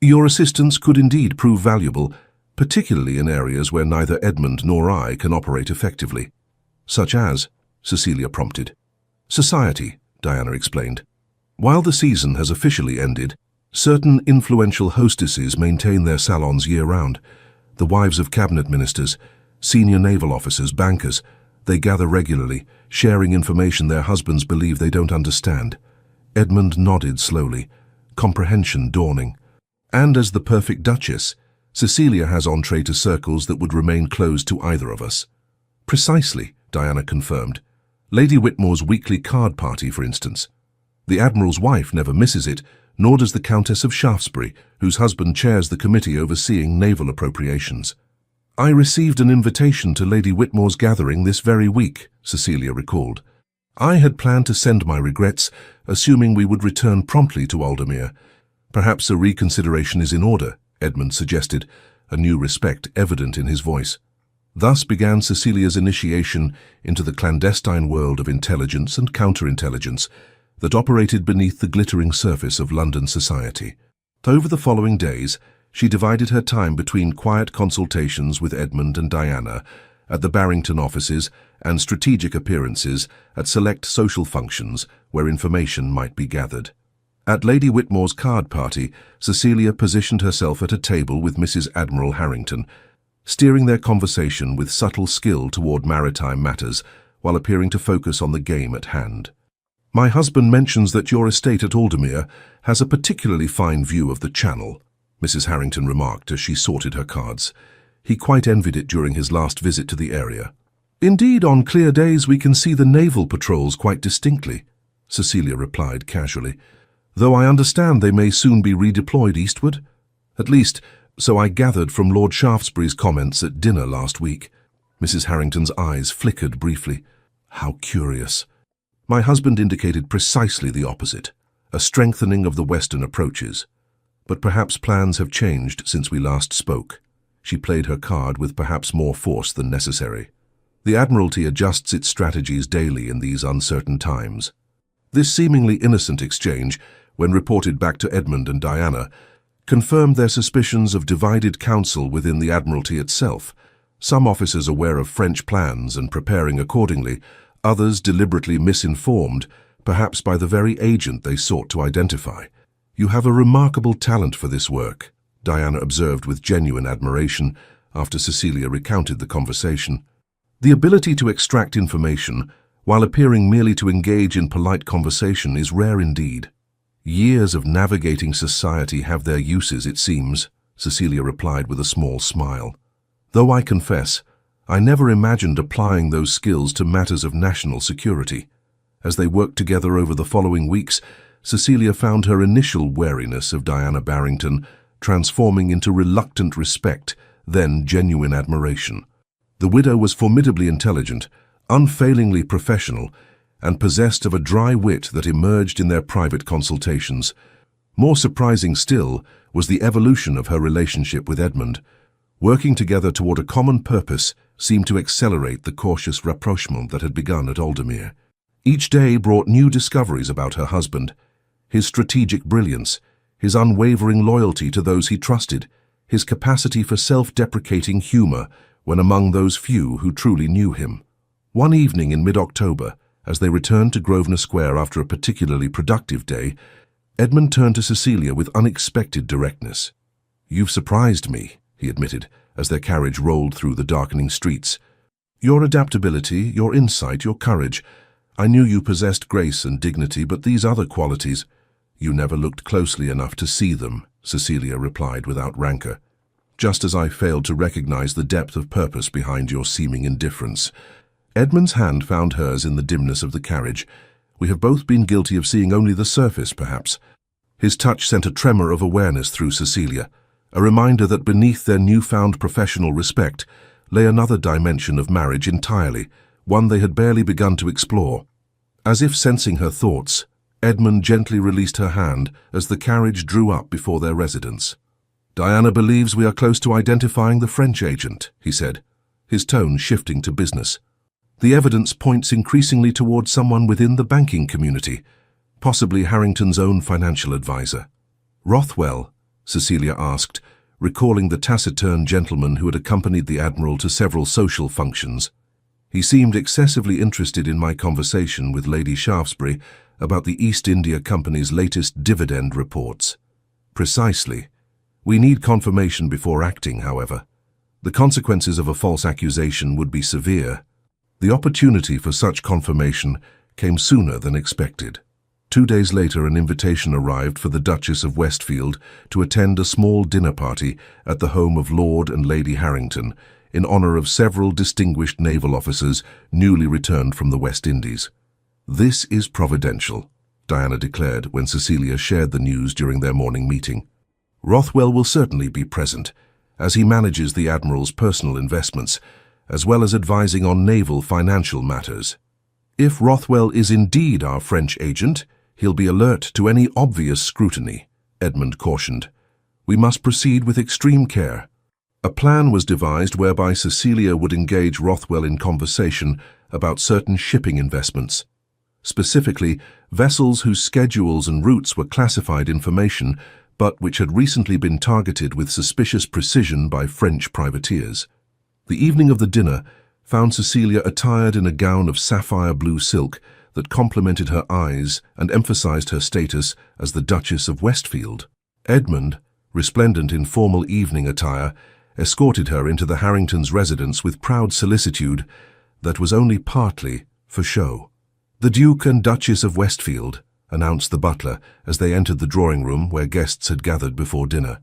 Your assistance could indeed prove valuable, particularly in areas where neither Edmund nor I can operate effectively. Such as, Cecilia prompted. Society, Diana explained. While the season has officially ended, certain influential hostesses maintain their salons year-round. The wives of cabinet ministers, senior naval officers, bankers, they gather regularly, sharing information their husbands believe they don't understand. Edmund nodded slowly, comprehension dawning. And as the Perfect Duchess, Cecilia has entree to circles that would remain closed to either of us. Precisely, Diana confirmed. Lady Whitmore's weekly card party, for instance. The Admiral's wife never misses it, nor does the Countess of Shaftesbury, whose husband chairs the committee overseeing naval appropriations. I received an invitation to Lady Whitmore's gathering this very week, Cecilia recalled. I had planned to send my regrets, assuming we would return promptly to Aldermere. Perhaps a reconsideration is in order, Edmund suggested, a new respect evident in his voice. Thus began Cecilia's initiation into the clandestine world of intelligence and counterintelligence that operated beneath the glittering surface of London society. Over the following days, she divided her time between quiet consultations with Edmund and Diana at the Barrington offices and strategic appearances at select social functions where information might be gathered. At Lady Whitmore's card party, Cecilia positioned herself at a table with Mrs. Admiral Harrington, steering their conversation with subtle skill toward maritime matters while appearing to focus on the game at hand. My husband mentions that your estate at Aldermere has a particularly fine view of the Channel, Mrs. Harrington remarked as she sorted her cards. He quite envied it during his last visit to the area. Indeed, on clear days we can see the naval patrols quite distinctly, Cecilia replied casually, though I understand they may soon be redeployed eastward. At least, so I gathered from Lord Shaftesbury's comments at dinner last week. Mrs. Harrington's eyes flickered briefly. How curious. My husband indicated precisely the opposite, a strengthening of the Western approaches. But perhaps plans have changed since we last spoke. She played her card with perhaps more force than necessary. The Admiralty adjusts its strategies daily in these uncertain times. This seemingly innocent exchange, when reported back to Edmund and Diana, confirmed their suspicions of divided counsel within the Admiralty itself, some officers aware of French plans and preparing accordingly, others deliberately misinformed, perhaps by the very agent they sought to identify. You have a remarkable talent for this work, Diana observed with genuine admiration after Cecilia recounted the conversation. The ability to extract information, while appearing merely to engage in polite conversation, is rare indeed. Years of navigating society have their uses, it seems, Cecilia replied with a small smile. Though I confess, I never imagined applying those skills to matters of national security. As they worked together over the following weeks, Cecilia found her initial wariness of Diana Barrington transforming into reluctant respect, then genuine admiration. The widow was formidably intelligent, unfailingly professional, and possessed of a dry wit that emerged in their private consultations. More surprising still was the evolution of her relationship with Edmund. Working together toward a common purpose seemed to accelerate the cautious rapprochement that had begun at Aldermere. Each day brought new discoveries about her husband, his strategic brilliance, his unwavering loyalty to those he trusted, his capacity for self-deprecating humor when among those few who truly knew him. One evening in mid-October, as they returned to Grosvenor Square after a particularly productive day, Edmund turned to Cecilia with unexpected directness. "You've surprised me," he admitted, as their carriage rolled through the darkening streets. "Your adaptability, your insight, your courage. I knew you possessed grace and dignity, but these other qualities—" "You never looked closely enough to see them," Cecilia replied without rancor. "Just as I failed to recognize the depth of purpose behind your seeming indifference." Edmund's hand found hers in the dimness of the carriage. "We have both been guilty of seeing only the surface, perhaps." His touch sent a tremor of awareness through Cecilia, a reminder that beneath their newfound professional respect lay another dimension of marriage entirely, one they had barely begun to explore. As if sensing her thoughts, Edmund gently released her hand as the carriage drew up before their residence. "Diana believes we are close to identifying the French agent," he said, his tone shifting to business. "The evidence points increasingly towards someone within the banking community, possibly Harrington's own financial advisor." "Rothwell?" Cecilia asked, recalling the taciturn gentleman who had accompanied the Admiral to several social functions. "He seemed excessively interested in my conversation with Lady Shaftesbury about the East India Company's latest dividend reports." "Precisely. We need confirmation before acting, however. The consequences of a false accusation would be severe." The opportunity for such confirmation came sooner than expected. 2 days later, an invitation arrived for the Duchess of Westfield to attend a small dinner party at the home of Lord and Lady Harrington in honor of several distinguished naval officers newly returned from the West Indies. "This is providential," Diana declared when Cecilia shared the news during their morning meeting. "Rothwell will certainly be present, as he manages the Admiral's personal investments, as well as advising on naval financial matters. If Rothwell is indeed our French agent, he'll be alert to any obvious scrutiny," Edmund cautioned. "We must proceed with extreme care." A plan was devised whereby Cecilia would engage Rothwell in conversation about certain shipping investments. Specifically, vessels whose schedules and routes were classified information, but which had recently been targeted with suspicious precision by French privateers. The evening of the dinner found Cecilia attired in a gown of sapphire blue silk that complemented her eyes and emphasized her status as the Duchess of Westfield. Edmund, resplendent in formal evening attire, escorted her into the Harringtons' residence with proud solicitude that was only partly for show. "The Duke and Duchess of Westfield," announced the butler as they entered the drawing-room where guests had gathered before dinner.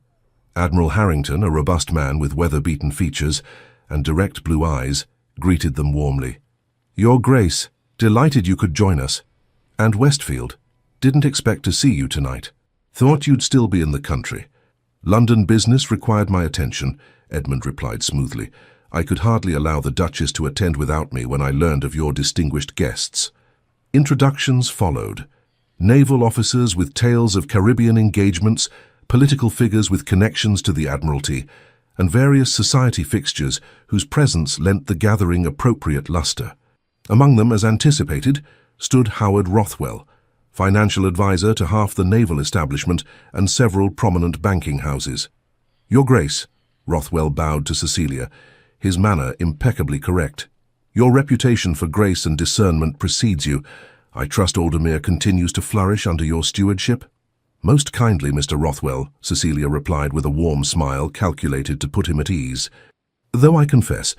Admiral Harrington, a robust man with weather-beaten features and direct blue eyes, greeted them warmly. "Your Grace, delighted you could join us. And Westfield, didn't expect to see you tonight. Thought you'd still be in the country." "London business required my attention," Edmund replied smoothly. "I could hardly allow the Duchess to attend without me when I learned of your distinguished guests." Introductions followed. Naval officers with tales of Caribbean engagements, political figures with connections to the Admiralty, and various society fixtures whose presence lent the gathering appropriate luster. Among them, as anticipated, stood Howard Rothwell, financial advisor to half the naval establishment and several prominent banking houses. "Your Grace," Rothwell bowed to Cecilia, his manner impeccably correct. "Your reputation for grace and discernment precedes you. I trust Aldermere continues to flourish under your stewardship?" "Most kindly, Mr. Rothwell," Cecilia replied with a warm smile calculated to put him at ease. "Though I confess,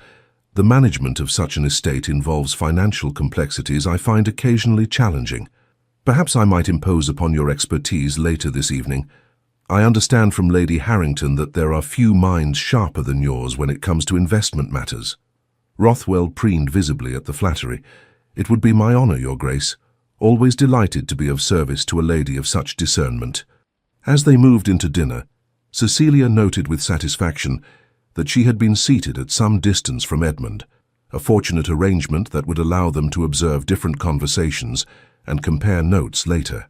the management of such an estate involves financial complexities I find occasionally challenging. Perhaps I might impose upon your expertise later this evening. I understand from Lady Harrington that there are few minds sharper than yours when it comes to investment matters." Rothwell preened visibly at the flattery. "It would be my honor, Your Grace. Always delighted to be of service to a lady of such discernment." As they moved into dinner, Cecilia noted with satisfaction that she had been seated at some distance from Edmund, a fortunate arrangement that would allow them to observe different conversations and compare notes later.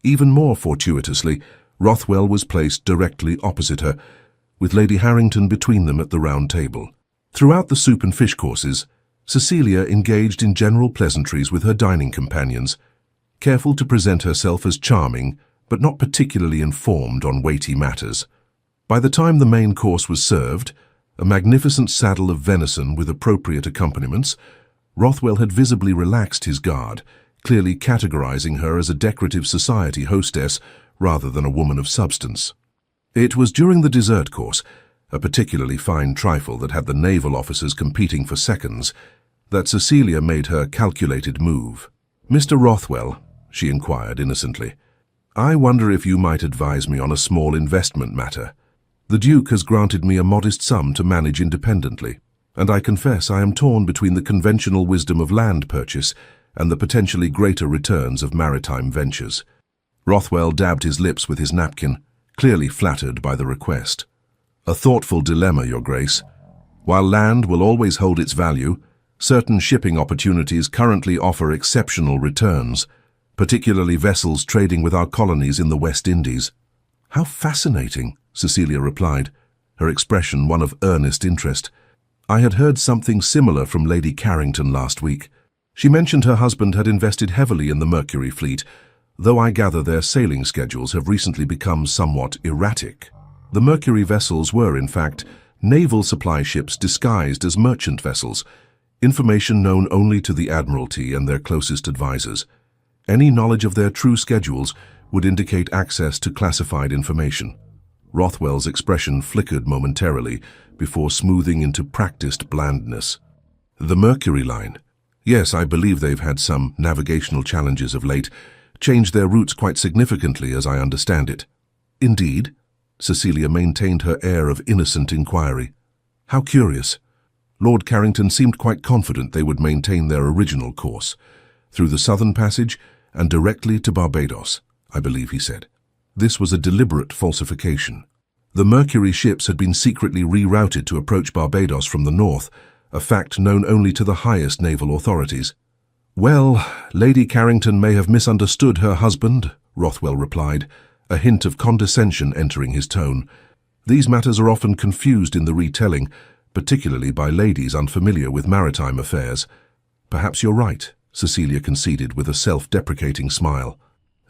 Even more fortuitously, Rothwell was placed directly opposite her, with Lady Harrington between them at the round table. Throughout the soup and fish courses, Cecilia engaged in general pleasantries with her dining companions, careful to present herself as charming, but not particularly informed on weighty matters. By the time the main course was served, a magnificent saddle of venison with appropriate accompaniments, Rothwell had visibly relaxed his guard, clearly categorizing her as a decorative society hostess rather than a woman of substance. It was during the dessert course, a particularly fine trifle that had the naval officers competing for seconds, that Cecilia made her calculated move. "Mr. Rothwell," she inquired innocently, "I wonder if you might advise me on a small investment matter. The Duke has granted me a modest sum to manage independently, and I confess I am torn between the conventional wisdom of land purchase and the potentially greater returns of maritime ventures." Rothwell dabbed his lips with his napkin, clearly flattered by the request. "A thoughtful dilemma, Your Grace. While land will always hold its value, certain shipping opportunities currently offer exceptional returns, particularly vessels trading with our colonies in the West Indies." "How fascinating," Cecilia replied, her expression one of earnest interest. "I had heard something similar from Lady Carrington last week. She mentioned her husband had invested heavily in the Mercury fleet, though I gather their sailing schedules have recently become somewhat erratic." The Mercury vessels were, in fact, naval supply ships disguised as merchant vessels, information known only to the Admiralty and their closest advisors. Any knowledge of their true schedules would indicate access to classified information. Rothwell's expression flickered momentarily before smoothing into practiced blandness. "The Mercury line. Yes, I believe they've had some navigational challenges of late, changed their routes quite significantly as I understand it." "Indeed?" Cecilia maintained her air of innocent inquiry. "How curious." Lord Carrington seemed quite confident they would maintain their original course, through the Southern Passage and directly to Barbados, I believe he said. This was a deliberate falsification. The Mercury ships had been secretly rerouted to approach Barbados from the north, a fact known only to the highest naval authorities. "Well, Lady Carrington may have misunderstood her husband," Rothwell replied, a hint of condescension entering his tone. "These matters are often confused in the retelling, particularly by ladies unfamiliar with maritime affairs." "Perhaps you're right," Cecilia conceded with a self-deprecating smile.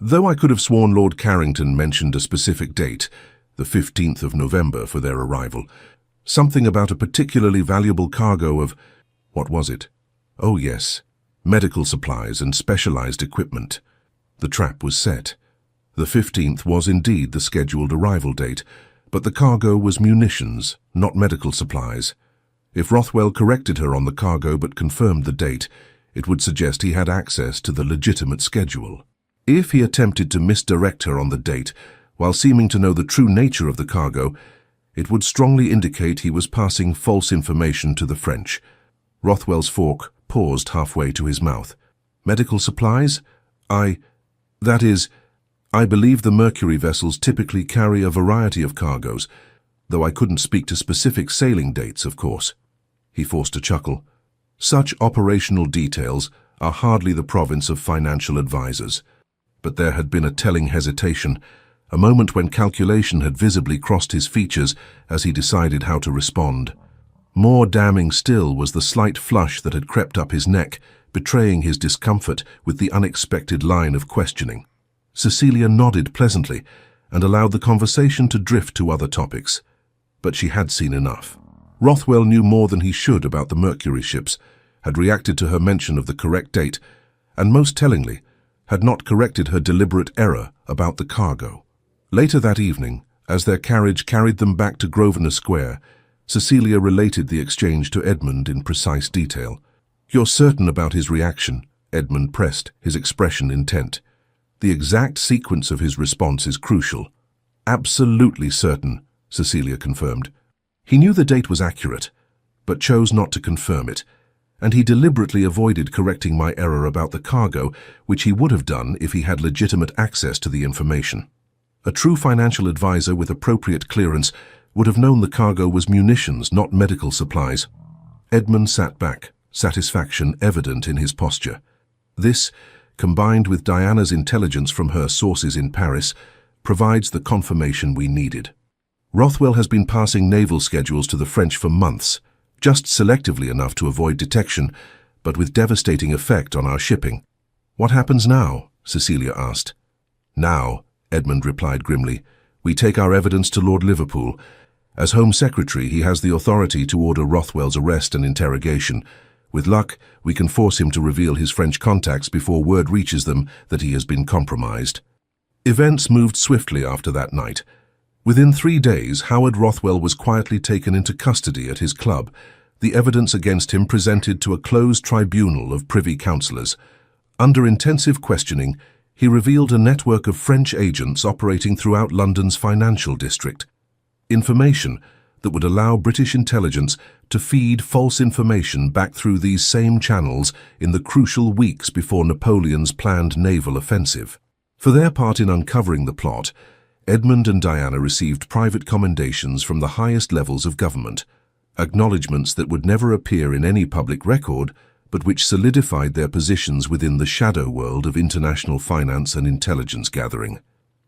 "Though I could have sworn Lord Carrington mentioned a specific date, the 15th of November, for their arrival. Something about a particularly valuable cargo of... what was it? Oh yes, medical supplies and specialized equipment." The trap was set. The 15th was indeed the scheduled arrival date, but the cargo was munitions, not medical supplies. If Rothwell corrected her on the cargo but confirmed the date, it would suggest he had access to the legitimate schedule. If he attempted to misdirect her on the date, while seeming to know the true nature of the cargo, It would strongly indicate he was passing false information to the French. Rothwell's fork paused halfway to his mouth. Medical supplies? That is, I believe the Mercury vessels typically carry a variety of cargoes, though I couldn't speak to specific sailing dates, of course. He forced a chuckle. Such operational details are hardly the province of financial advisors. But there had been a telling hesitation, a moment when calculation had visibly crossed his features as he decided how to respond. More damning still was the slight flush that had crept up his neck, betraying his discomfort with the unexpected line of questioning. Cecilia nodded pleasantly and allowed the conversation to drift to other topics. But she had seen enough. Rothwell knew more than he should about the Mercury ships, had reacted to her mention of the correct date, and most tellingly, had not corrected her deliberate error about the cargo. Later that evening, as their carriage carried them back to Grosvenor Square, Cecilia related the exchange to Edmund in precise detail. "You're certain about his reaction?" Edmund pressed, his expression intent. "The exact sequence of his response is crucial." "Absolutely certain," Cecilia confirmed. He knew the date was accurate, but chose not to confirm it, and he deliberately avoided correcting my error about the cargo, which he would have done if he had legitimate access to the information. A true financial advisor with appropriate clearance would have known the cargo was munitions, not medical supplies. Edmund sat back, satisfaction evident in his posture. This, combined with Diana's intelligence from her sources in Paris, provides the confirmation we needed. Rothwell has been passing naval schedules to the French for months, just selectively enough to avoid detection, but with devastating effect on our shipping. "What happens now?" Cecilia asked. "Now," Edmund replied grimly, "we take our evidence to Lord Liverpool. As Home Secretary, he has the authority to order Rothwell's arrest and interrogation. With luck, we can force him to reveal his French contacts before word reaches them that he has been compromised." Events moved swiftly after that night. Within 3 days, Howard Rothwell was quietly taken into custody at his club, the evidence against him presented to a closed tribunal of Privy Councillors. Under intensive questioning, he revealed a network of French agents operating throughout London's financial district. Information that would allow British intelligence to feed false information back through these same channels in the crucial weeks before Napoleon's planned naval offensive. For their part in uncovering the plot, Edmund and Diana received private commendations from the highest levels of government, acknowledgements that would never appear in any public record, but which solidified their positions within the shadow world of international finance and intelligence gathering.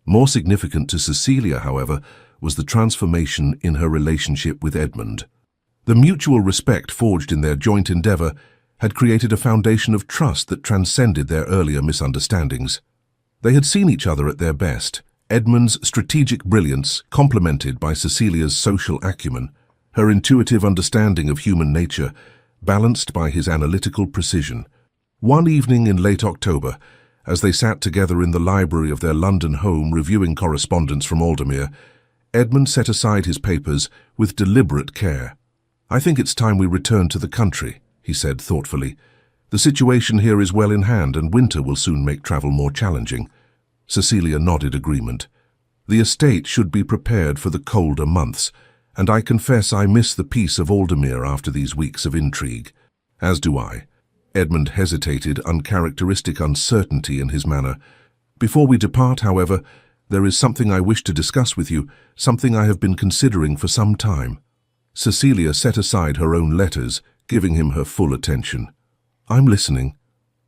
More significant to Cecilia, however, was the transformation in her relationship with Edmund. The mutual respect forged in their joint endeavor had created a foundation of trust that transcended their earlier misunderstandings. They had seen each other at their best, Edmund's strategic brilliance complemented by Cecilia's social acumen, her intuitive understanding of human nature, balanced by his analytical precision. One evening in late October, as they sat together in the library of their London home reviewing correspondence from Aldermere, Edmund set aside his papers with deliberate care. "I think it's time we return to the country," he said thoughtfully. "The situation here is well in hand and winter will soon make travel more challenging." Cecilia nodded agreement. "The estate should be prepared for the colder months, and I confess I miss the peace of Aldermere after these weeks of intrigue." "As do I." Edmund hesitated, uncharacteristic uncertainty in his manner. "Before we depart, however, there is something I wish to discuss with you, something I have been considering for some time." Cecilia set aside her own letters, giving him her full attention. "I'm listening."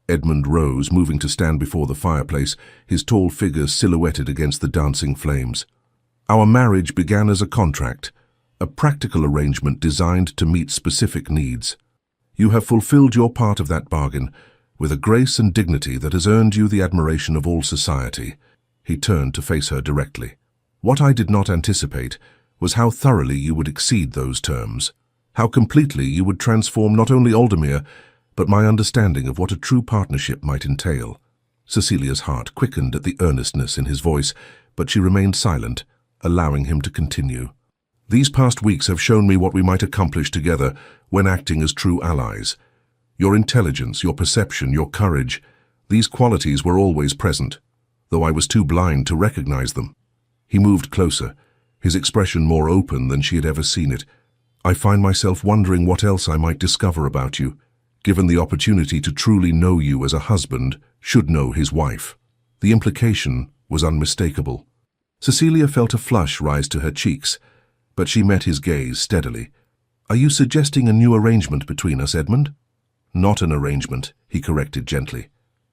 Edmund rose, moving to stand before the fireplace, his tall figure silhouetted against the dancing flames. "Our marriage began as a contract, a practical arrangement designed to meet specific needs. You have fulfilled your part of that bargain with a grace and dignity that has earned you the admiration of all society." He turned to face her directly. "What I did not anticipate was how thoroughly you would exceed those terms, how completely you would transform not only Aldermere, but my understanding of what a true partnership might entail." Cecilia's heart quickened at the earnestness in his voice, but she remained silent, allowing him to continue. "These past weeks have shown me what we might accomplish together when acting as true allies. Your intelligence, your perception, your courage, these qualities were always present, though I was too blind to recognize them." He moved closer, his expression more open than she had ever seen it. "I find myself wondering what else I might discover about you, given the opportunity to truly know you as a husband should know his wife." The implication was unmistakable. Cecilia felt a flush rise to her cheeks, but she met his gaze steadily. "Are you suggesting a new arrangement between us, Edmund?" "Not an arrangement," he corrected gently.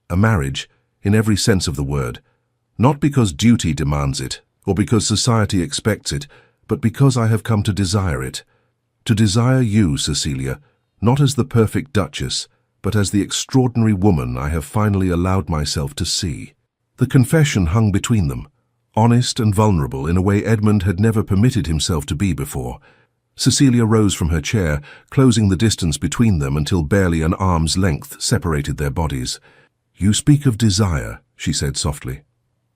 "A marriage, in every sense of the word. Not because duty demands it, or because society expects it, but because I have come to desire it. To desire you, Cecilia, not as the perfect Duchess, but as the extraordinary woman I have finally allowed myself to see." The confession hung between them, honest and vulnerable in a way Edmund had never permitted himself to be before. Cecilia rose from her chair, closing the distance between them until barely an arm's length separated their bodies. "You speak of desire," she said softly.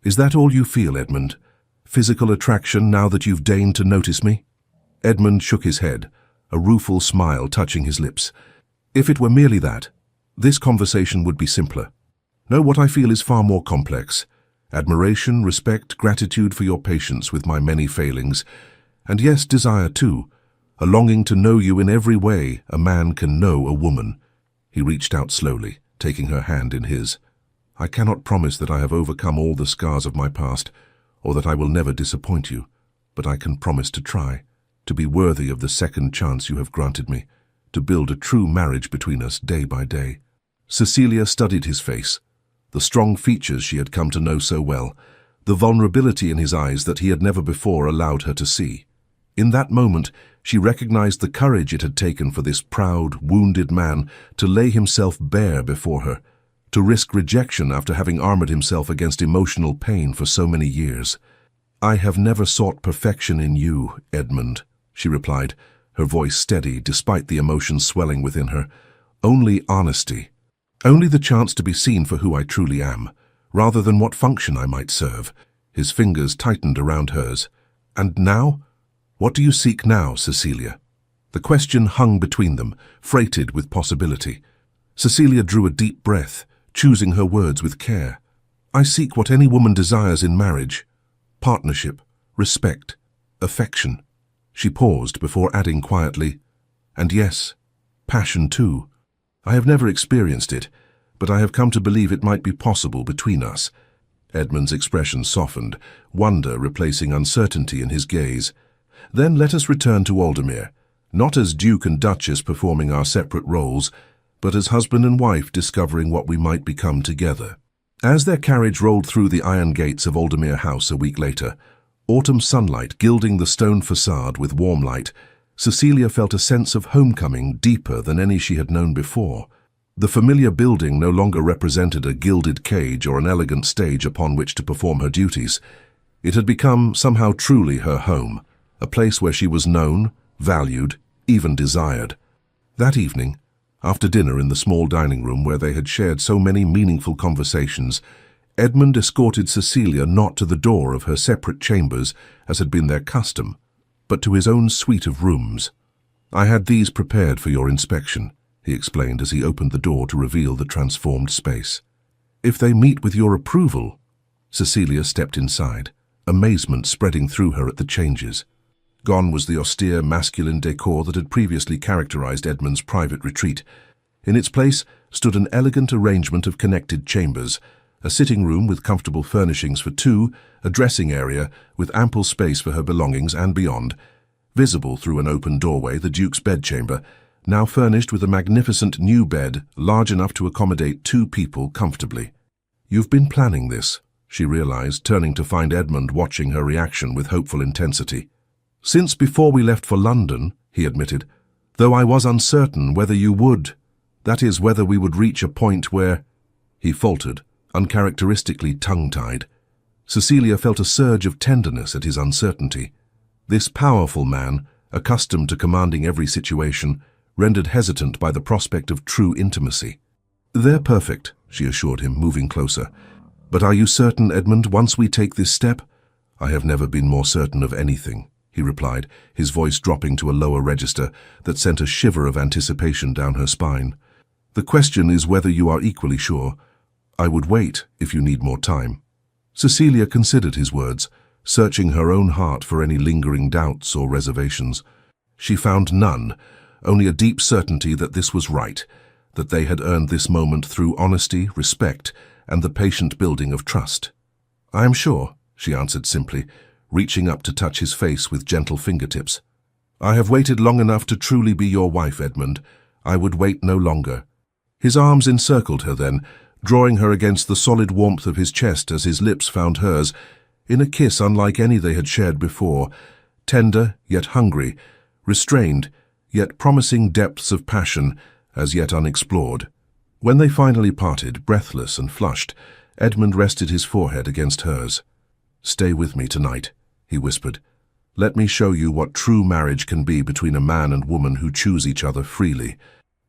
"Is that all you feel, Edmund? Physical attraction now that you've deigned to notice me?" Edmund shook his head, a rueful smile touching his lips. "If it were merely that, this conversation would be simpler. No, what I feel is far more complex. Admiration, respect, gratitude for your patience with my many failings, and yes, desire too. A longing to know you in every way a man can know a woman." He reached out slowly, taking her hand in his. "I cannot promise that I have overcome all the scars of my past, or that I will never disappoint you, but I can promise to try, to be worthy of the second chance you have granted me, to build a true marriage between us day by day." Cecilia studied his face, the strong features she had come to know so well, the vulnerability in his eyes that he had never before allowed her to see. In that moment, she recognized the courage it had taken for this proud, wounded man to lay himself bare before her, to risk rejection after having armored himself against emotional pain for so many years. "I have never sought perfection in you, Edmund," she replied, her voice steady despite the emotions swelling within her. "Only honesty. Only the chance to be seen for who I truly am, rather than what function I might serve." His fingers tightened around hers. "And now? What do you seek now, Cecilia?" The question hung between them, freighted with possibility. Cecilia drew a deep breath, choosing her words with care. "I seek what any woman desires in marriage: partnership, respect, affection." She paused before adding quietly, "And yes, passion too. I have never experienced it, but I have come to believe it might be possible between us." Edmund's expression softened, wonder replacing uncertainty in his gaze. "Then let us return to Aldermere, not as Duke and Duchess performing our separate roles, but as husband and wife discovering what we might become together." As their carriage rolled through the iron gates of Aldermere House a week later, autumn sunlight gilding the stone facade with warm light, Cecilia felt a sense of homecoming deeper than any she had known before. The familiar building no longer represented a gilded cage or an elegant stage upon which to perform her duties. It had become somehow truly her home, a place where she was known, valued, even desired. That evening, after dinner in the small dining room where they had shared so many meaningful conversations, Edmund escorted Cecilia not to the door of her separate chambers, as had been their custom, but to his own suite of rooms. "I had these prepared for your inspection," he explained as he opened the door to reveal the transformed space. "If they meet with your approval." Cecilia stepped inside, amazement spreading through her at the changes. Gone was the austere masculine decor that had previously characterized Edmund's private retreat. In its place stood an elegant arrangement of connected chambers, a sitting room with comfortable furnishings for two, a dressing area with ample space for her belongings and beyond. Visible through an open doorway, the Duke's bedchamber, now furnished with a magnificent new bed large enough to accommodate two people comfortably. "You've been planning this," she realized, turning to find Edmund watching her reaction with hopeful intensity. "Since before we left for London," he admitted, "though I was uncertain whether you would, that is, whether we would reach a point where—" He faltered, uncharacteristically tongue-tied. Cecilia felt a surge of tenderness at his uncertainty. This powerful man, accustomed to commanding every situation, rendered hesitant by the prospect of true intimacy. "They're perfect," she assured him, moving closer. "But are you certain, Edmund, once we take this step?" "I have never been more certain of anything," he replied, his voice dropping to a lower register that sent a shiver of anticipation down her spine. "The question is whether you are equally sure. I would wait if you need more time." Cecilia considered his words, searching her own heart for any lingering doubts or reservations. She found none, only a deep certainty that this was right, that they had earned this moment through honesty, respect, and the patient building of trust. "I am sure," she answered simply, reaching up to touch his face with gentle fingertips. "I have waited long enough to truly be your wife, Edmund. I would wait no longer." His arms encircled her then, drawing her against the solid warmth of his chest as his lips found hers, in a kiss unlike any they had shared before, tender yet hungry, restrained yet promising depths of passion as yet unexplored. When they finally parted, breathless and flushed, Edmund rested his forehead against hers. "Stay with me tonight," he whispered. "Let me show you what true marriage can be between a man and woman who choose each other freely."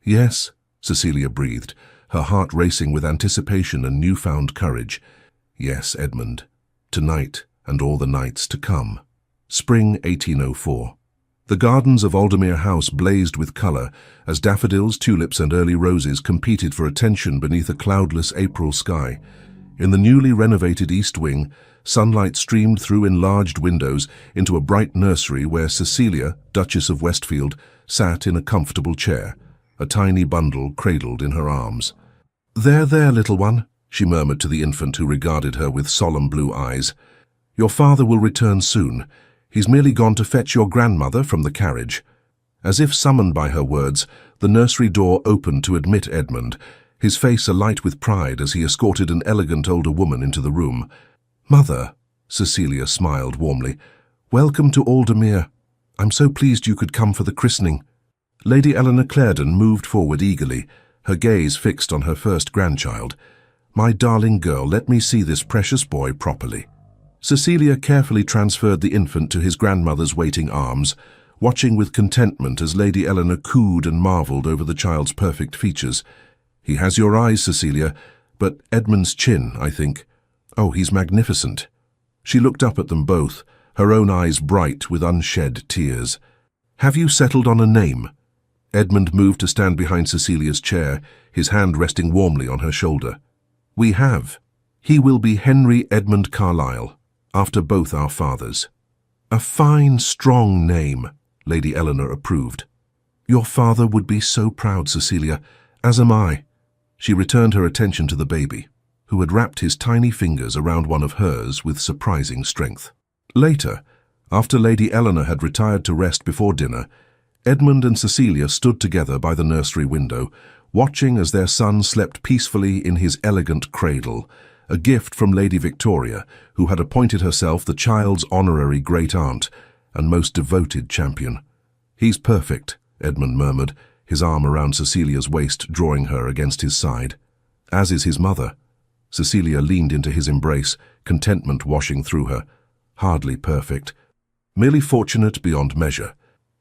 "Yes," Cecilia breathed, her heart racing with anticipation and newfound courage. "Yes, Edmund, tonight and all the nights to come." Spring 1804. The gardens of Aldermere House blazed with colour as daffodils, tulips and early roses competed for attention beneath a cloudless April sky. In the newly renovated east wing, sunlight streamed through enlarged windows into a bright nursery where Cecilia, Duchess of Westfield, sat in a comfortable chair, a tiny bundle cradled in her arms. "There, there, little one," she murmured to the infant who regarded her with solemn blue eyes. "Your father will return soon. He's merely gone to fetch your grandmother from the carriage." As if summoned by her words, the nursery door opened to admit Edmund, his face alight with pride as he escorted an elegant older woman into the room. "Mother," Cecilia smiled warmly, "welcome to Aldermere. I'm so pleased you could come for the christening." Lady Eleanor Clarendon moved forward eagerly, her gaze fixed on her first grandchild. "My darling girl, let me see this precious boy properly." Cecilia carefully transferred the infant to his grandmother's waiting arms, watching with contentment as Lady Eleanor cooed and marvelled over the child's perfect features. "He has your eyes, Cecilia, but Edmund's chin, I think. Oh, he's magnificent." She looked up at them both, her own eyes bright with unshed tears. "Have you settled on a name?" Edmund moved to stand behind Cecilia's chair, his hand resting warmly on her shoulder. "We have. He will be Henry Edmund Carlyle, after both our fathers." "A fine, strong name," Lady Eleanor approved. "Your father would be so proud, Cecilia, as am I." She returned her attention to the baby, who had wrapped his tiny fingers around one of hers with surprising strength. Later, after Lady Eleanor had retired to rest before dinner, Edmund and Cecilia stood together by the nursery window, watching as their son slept peacefully in his elegant cradle, a gift from Lady Victoria, who had appointed herself the child's honorary great-aunt and most devoted champion. "He's perfect," Edmund murmured, his arm around Cecilia's waist, drawing her against his side. "As is his mother." Cecilia leaned into his embrace, contentment washing through her. Hardly perfect, merely fortunate beyond measure.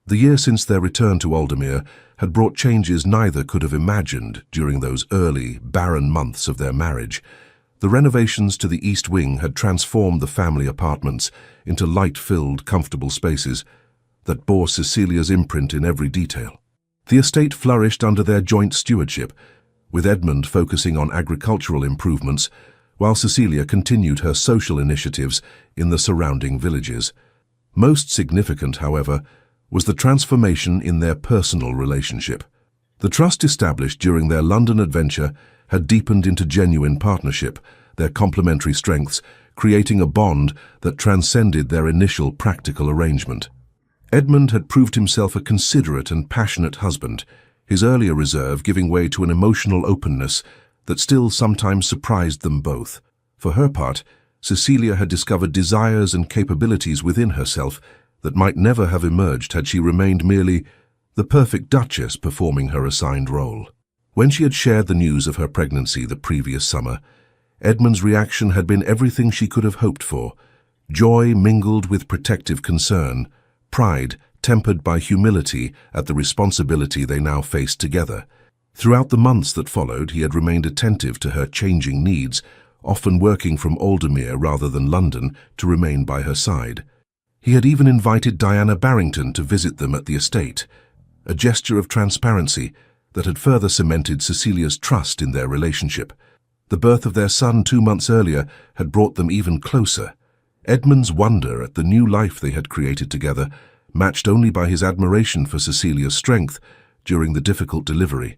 The year since their return to Aldermere had brought changes neither could have imagined during those early, barren months of their marriage. The renovations to the East Wing had transformed the family apartments into light-filled, comfortable spaces that bore Cecilia's imprint in every detail. The estate flourished under their joint stewardship, with Edmund focusing on agricultural improvements, while Cecilia continued her social initiatives in the surrounding villages. Most significant, however, was the transformation in their personal relationship. The trust established during their London adventure had deepened into genuine partnership, their complementary strengths creating a bond that transcended their initial practical arrangement. Edmund had proved himself a considerate and passionate husband, his earlier reserve giving way to an emotional openness that still sometimes surprised them both. For her part, Cecilia had discovered desires and capabilities within herself that might never have emerged had she remained merely the perfect Duchess performing her assigned role. When she had shared the news of her pregnancy the previous summer, Edmund's reaction had been everything she could have hoped for: joy mingled with protective concern, pride tempered by humility at the responsibility they now faced together. Throughout the months that followed, he had remained attentive to her changing needs, often working from Aldermere rather than London to remain by her side. He had even invited Diana Barrington to visit them at the estate, a gesture of transparency that had further cemented Cecilia's trust in their relationship. The birth of their son 2 months earlier had brought them even closer. Edmund's wonder at the new life they had created together, matched only by his admiration for Cecilia's strength during the difficult delivery.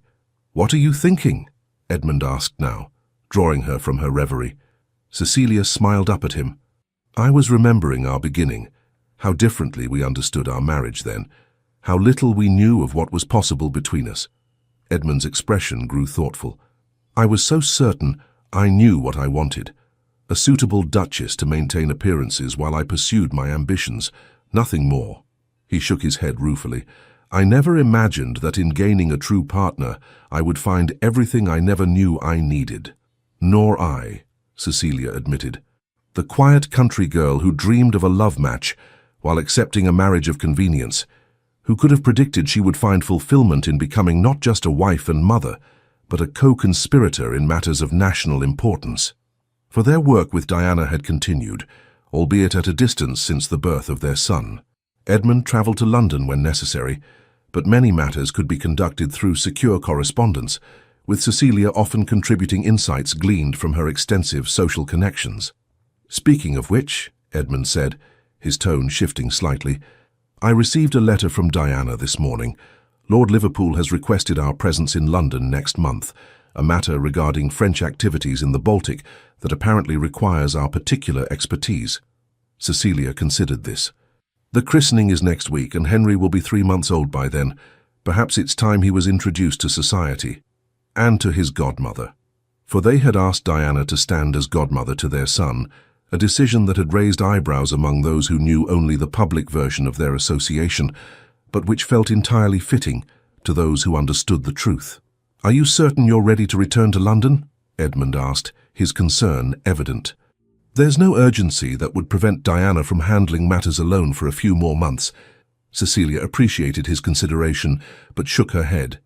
"What are you thinking?" Edmund asked now, drawing her from her reverie. Cecilia smiled up at him. "I was remembering our beginning, how differently we understood our marriage then, how little we knew of what was possible between us." Edmund's expression grew thoughtful. "I was so certain I knew what I wanted. A suitable duchess to maintain appearances while I pursued my ambitions, nothing more." He shook his head ruefully. "I never imagined that in gaining a true partner, I would find everything I never knew I needed." "Nor I," Cecilia admitted. The quiet country girl who dreamed of a love match while accepting a marriage of convenience, who could have predicted she would find fulfillment in becoming not just a wife and mother, but a co-conspirator in matters of national importance. For their work with Diana had continued, albeit at a distance since the birth of their son. Edmund travelled to London when necessary, but many matters could be conducted through secure correspondence, with Cecilia often contributing insights gleaned from her extensive social connections. "Speaking of which," Edmund said, his tone shifting slightly, "I received a letter from Diana this morning. Lord Liverpool has requested our presence in London next month, a matter regarding French activities in the Baltic that apparently requires our particular expertise." Cecilia considered this. "The christening is next week, and Henry will be 3 months old by then. Perhaps it's time he was introduced to society, and to his godmother." For they had asked Diana to stand as godmother to their son, a decision that had raised eyebrows among those who knew only the public version of their association, but which felt entirely fitting to those who understood the truth. "Are you certain you're ready to return to London?" Edmund asked, his concern evident. "There's no urgency that would prevent Diana from handling matters alone for a few more months." Cecilia appreciated his consideration, but shook her head.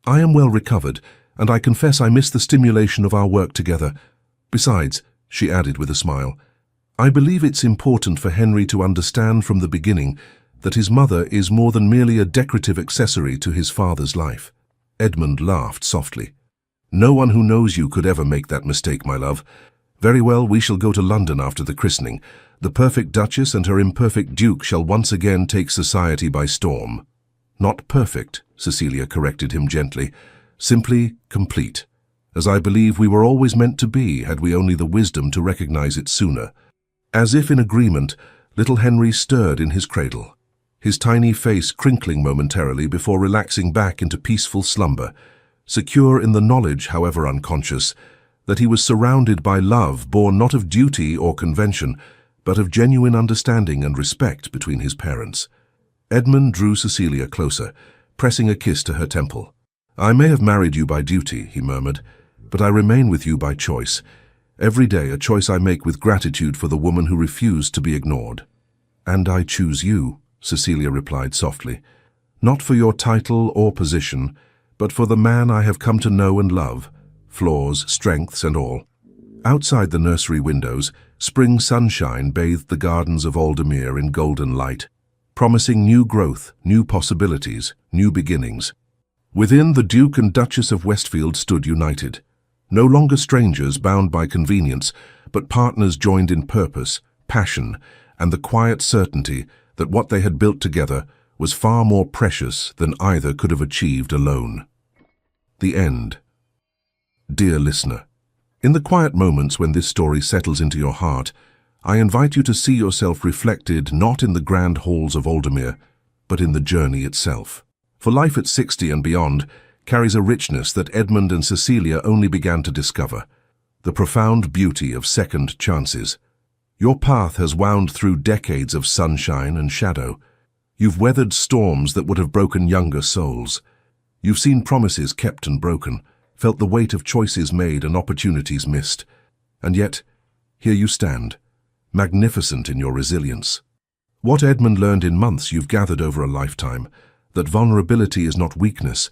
"I am well recovered, and I confess I miss the stimulation of our work together. Besides," she added with a smile, "I believe it's important for Henry to understand from the beginning that his mother is more than merely a decorative accessory to his father's life." Edmund laughed softly. "No one who knows you could ever make that mistake, my love. Very well, we shall go to London after the christening. The Perfect Duchess and her imperfect Duke shall once again take society by storm." "Not perfect," Cecilia corrected him gently. "Simply complete, as I believe we were always meant to be had we only the wisdom to recognize it sooner." As if in agreement, little Henry stirred in his cradle, his tiny face crinkling momentarily before relaxing back into peaceful slumber, secure in the knowledge, however unconscious, that he was surrounded by love born not of duty or convention, but of genuine understanding and respect between his parents. Edmund drew Cecilia closer, pressing a kiss to her temple. "I may have married you by duty," he murmured, "but I remain with you by choice. Every day a choice I make with gratitude for the woman who refused to be ignored." "And I choose you," Cecilia replied softly, "not for your title or position, but for the man I have come to know and love, flaws, strengths, and all." Outside the nursery windows, spring sunshine bathed the gardens of Aldermere in golden light, promising new growth, new possibilities, new beginnings. Within, the Duke and Duchess of Westfield stood united, no longer strangers bound by convenience, but partners joined in purpose, passion, and the quiet certainty that what they had built together was far more precious than either could have achieved alone. The end. Dear listener, in the quiet moments when this story settles into your heart, I invite you to see yourself reflected not in the grand halls of Aldermere, but in the journey itself. For life at 60 and beyond carries a richness that Edmund and Cecilia only began to discover, the profound beauty of second chances. Your path has wound through decades of sunshine and shadow. You've weathered storms that would have broken younger souls. You've seen promises kept and broken, felt the weight of choices made and opportunities missed. And yet, here you stand, magnificent in your resilience. What Edmund learned in months you've gathered over a lifetime, that vulnerability is not weakness,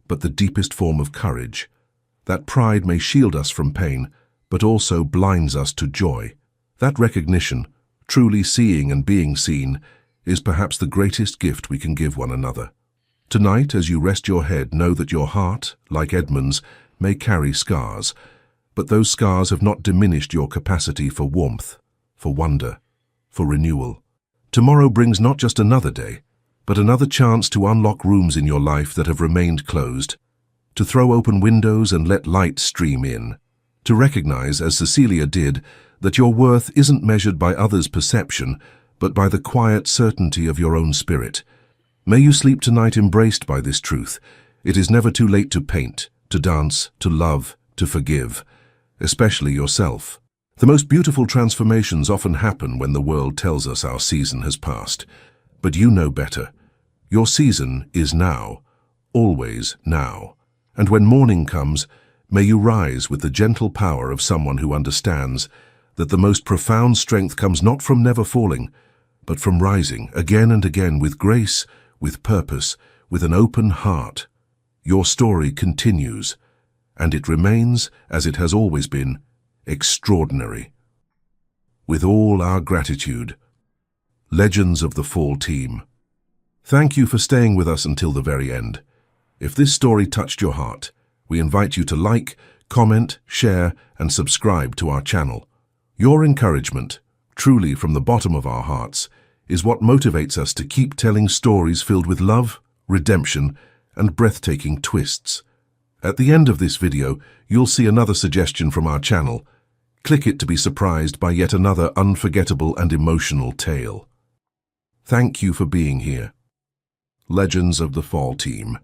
but the deepest form of courage. That pride may shield us from pain, but also blinds us to joy. That recognition, truly seeing and being seen, is perhaps the greatest gift we can give one another. Tonight, as you rest your head, know that your heart, like Edmund's, may carry scars, but those scars have not diminished your capacity for warmth, for wonder, for renewal. Tomorrow brings not just another day, but another chance to unlock rooms in your life that have remained closed, to throw open windows and let light stream in, to recognize, as Cecilia did, that your worth isn't measured by others' perception, but by the quiet certainty of your own spirit. May you sleep tonight embraced by this truth. It is never too late to paint, to dance, to love, to forgive, especially yourself. The most beautiful transformations often happen when the world tells us our season has passed. But you know better. Your season is now, always now. And when morning comes, may you rise with the gentle power of someone who understands that the most profound strength comes not from never falling, but from rising again and again with grace, with purpose, with an open heart. Your story continues, and it remains, as it has always been, extraordinary. With all our gratitude, Legends of the Fall team, thank you for staying with us until the very end. If this story touched your heart, we invite you to like, comment, share, and subscribe to our channel. Your encouragement, truly from the bottom of our hearts, is what motivates us to keep telling stories filled with love, redemption, and breathtaking twists. At the end of this video, you'll see another suggestion from our channel. Click it to be surprised by yet another unforgettable and emotional tale. Thank you for being here. Legends of the Fall team.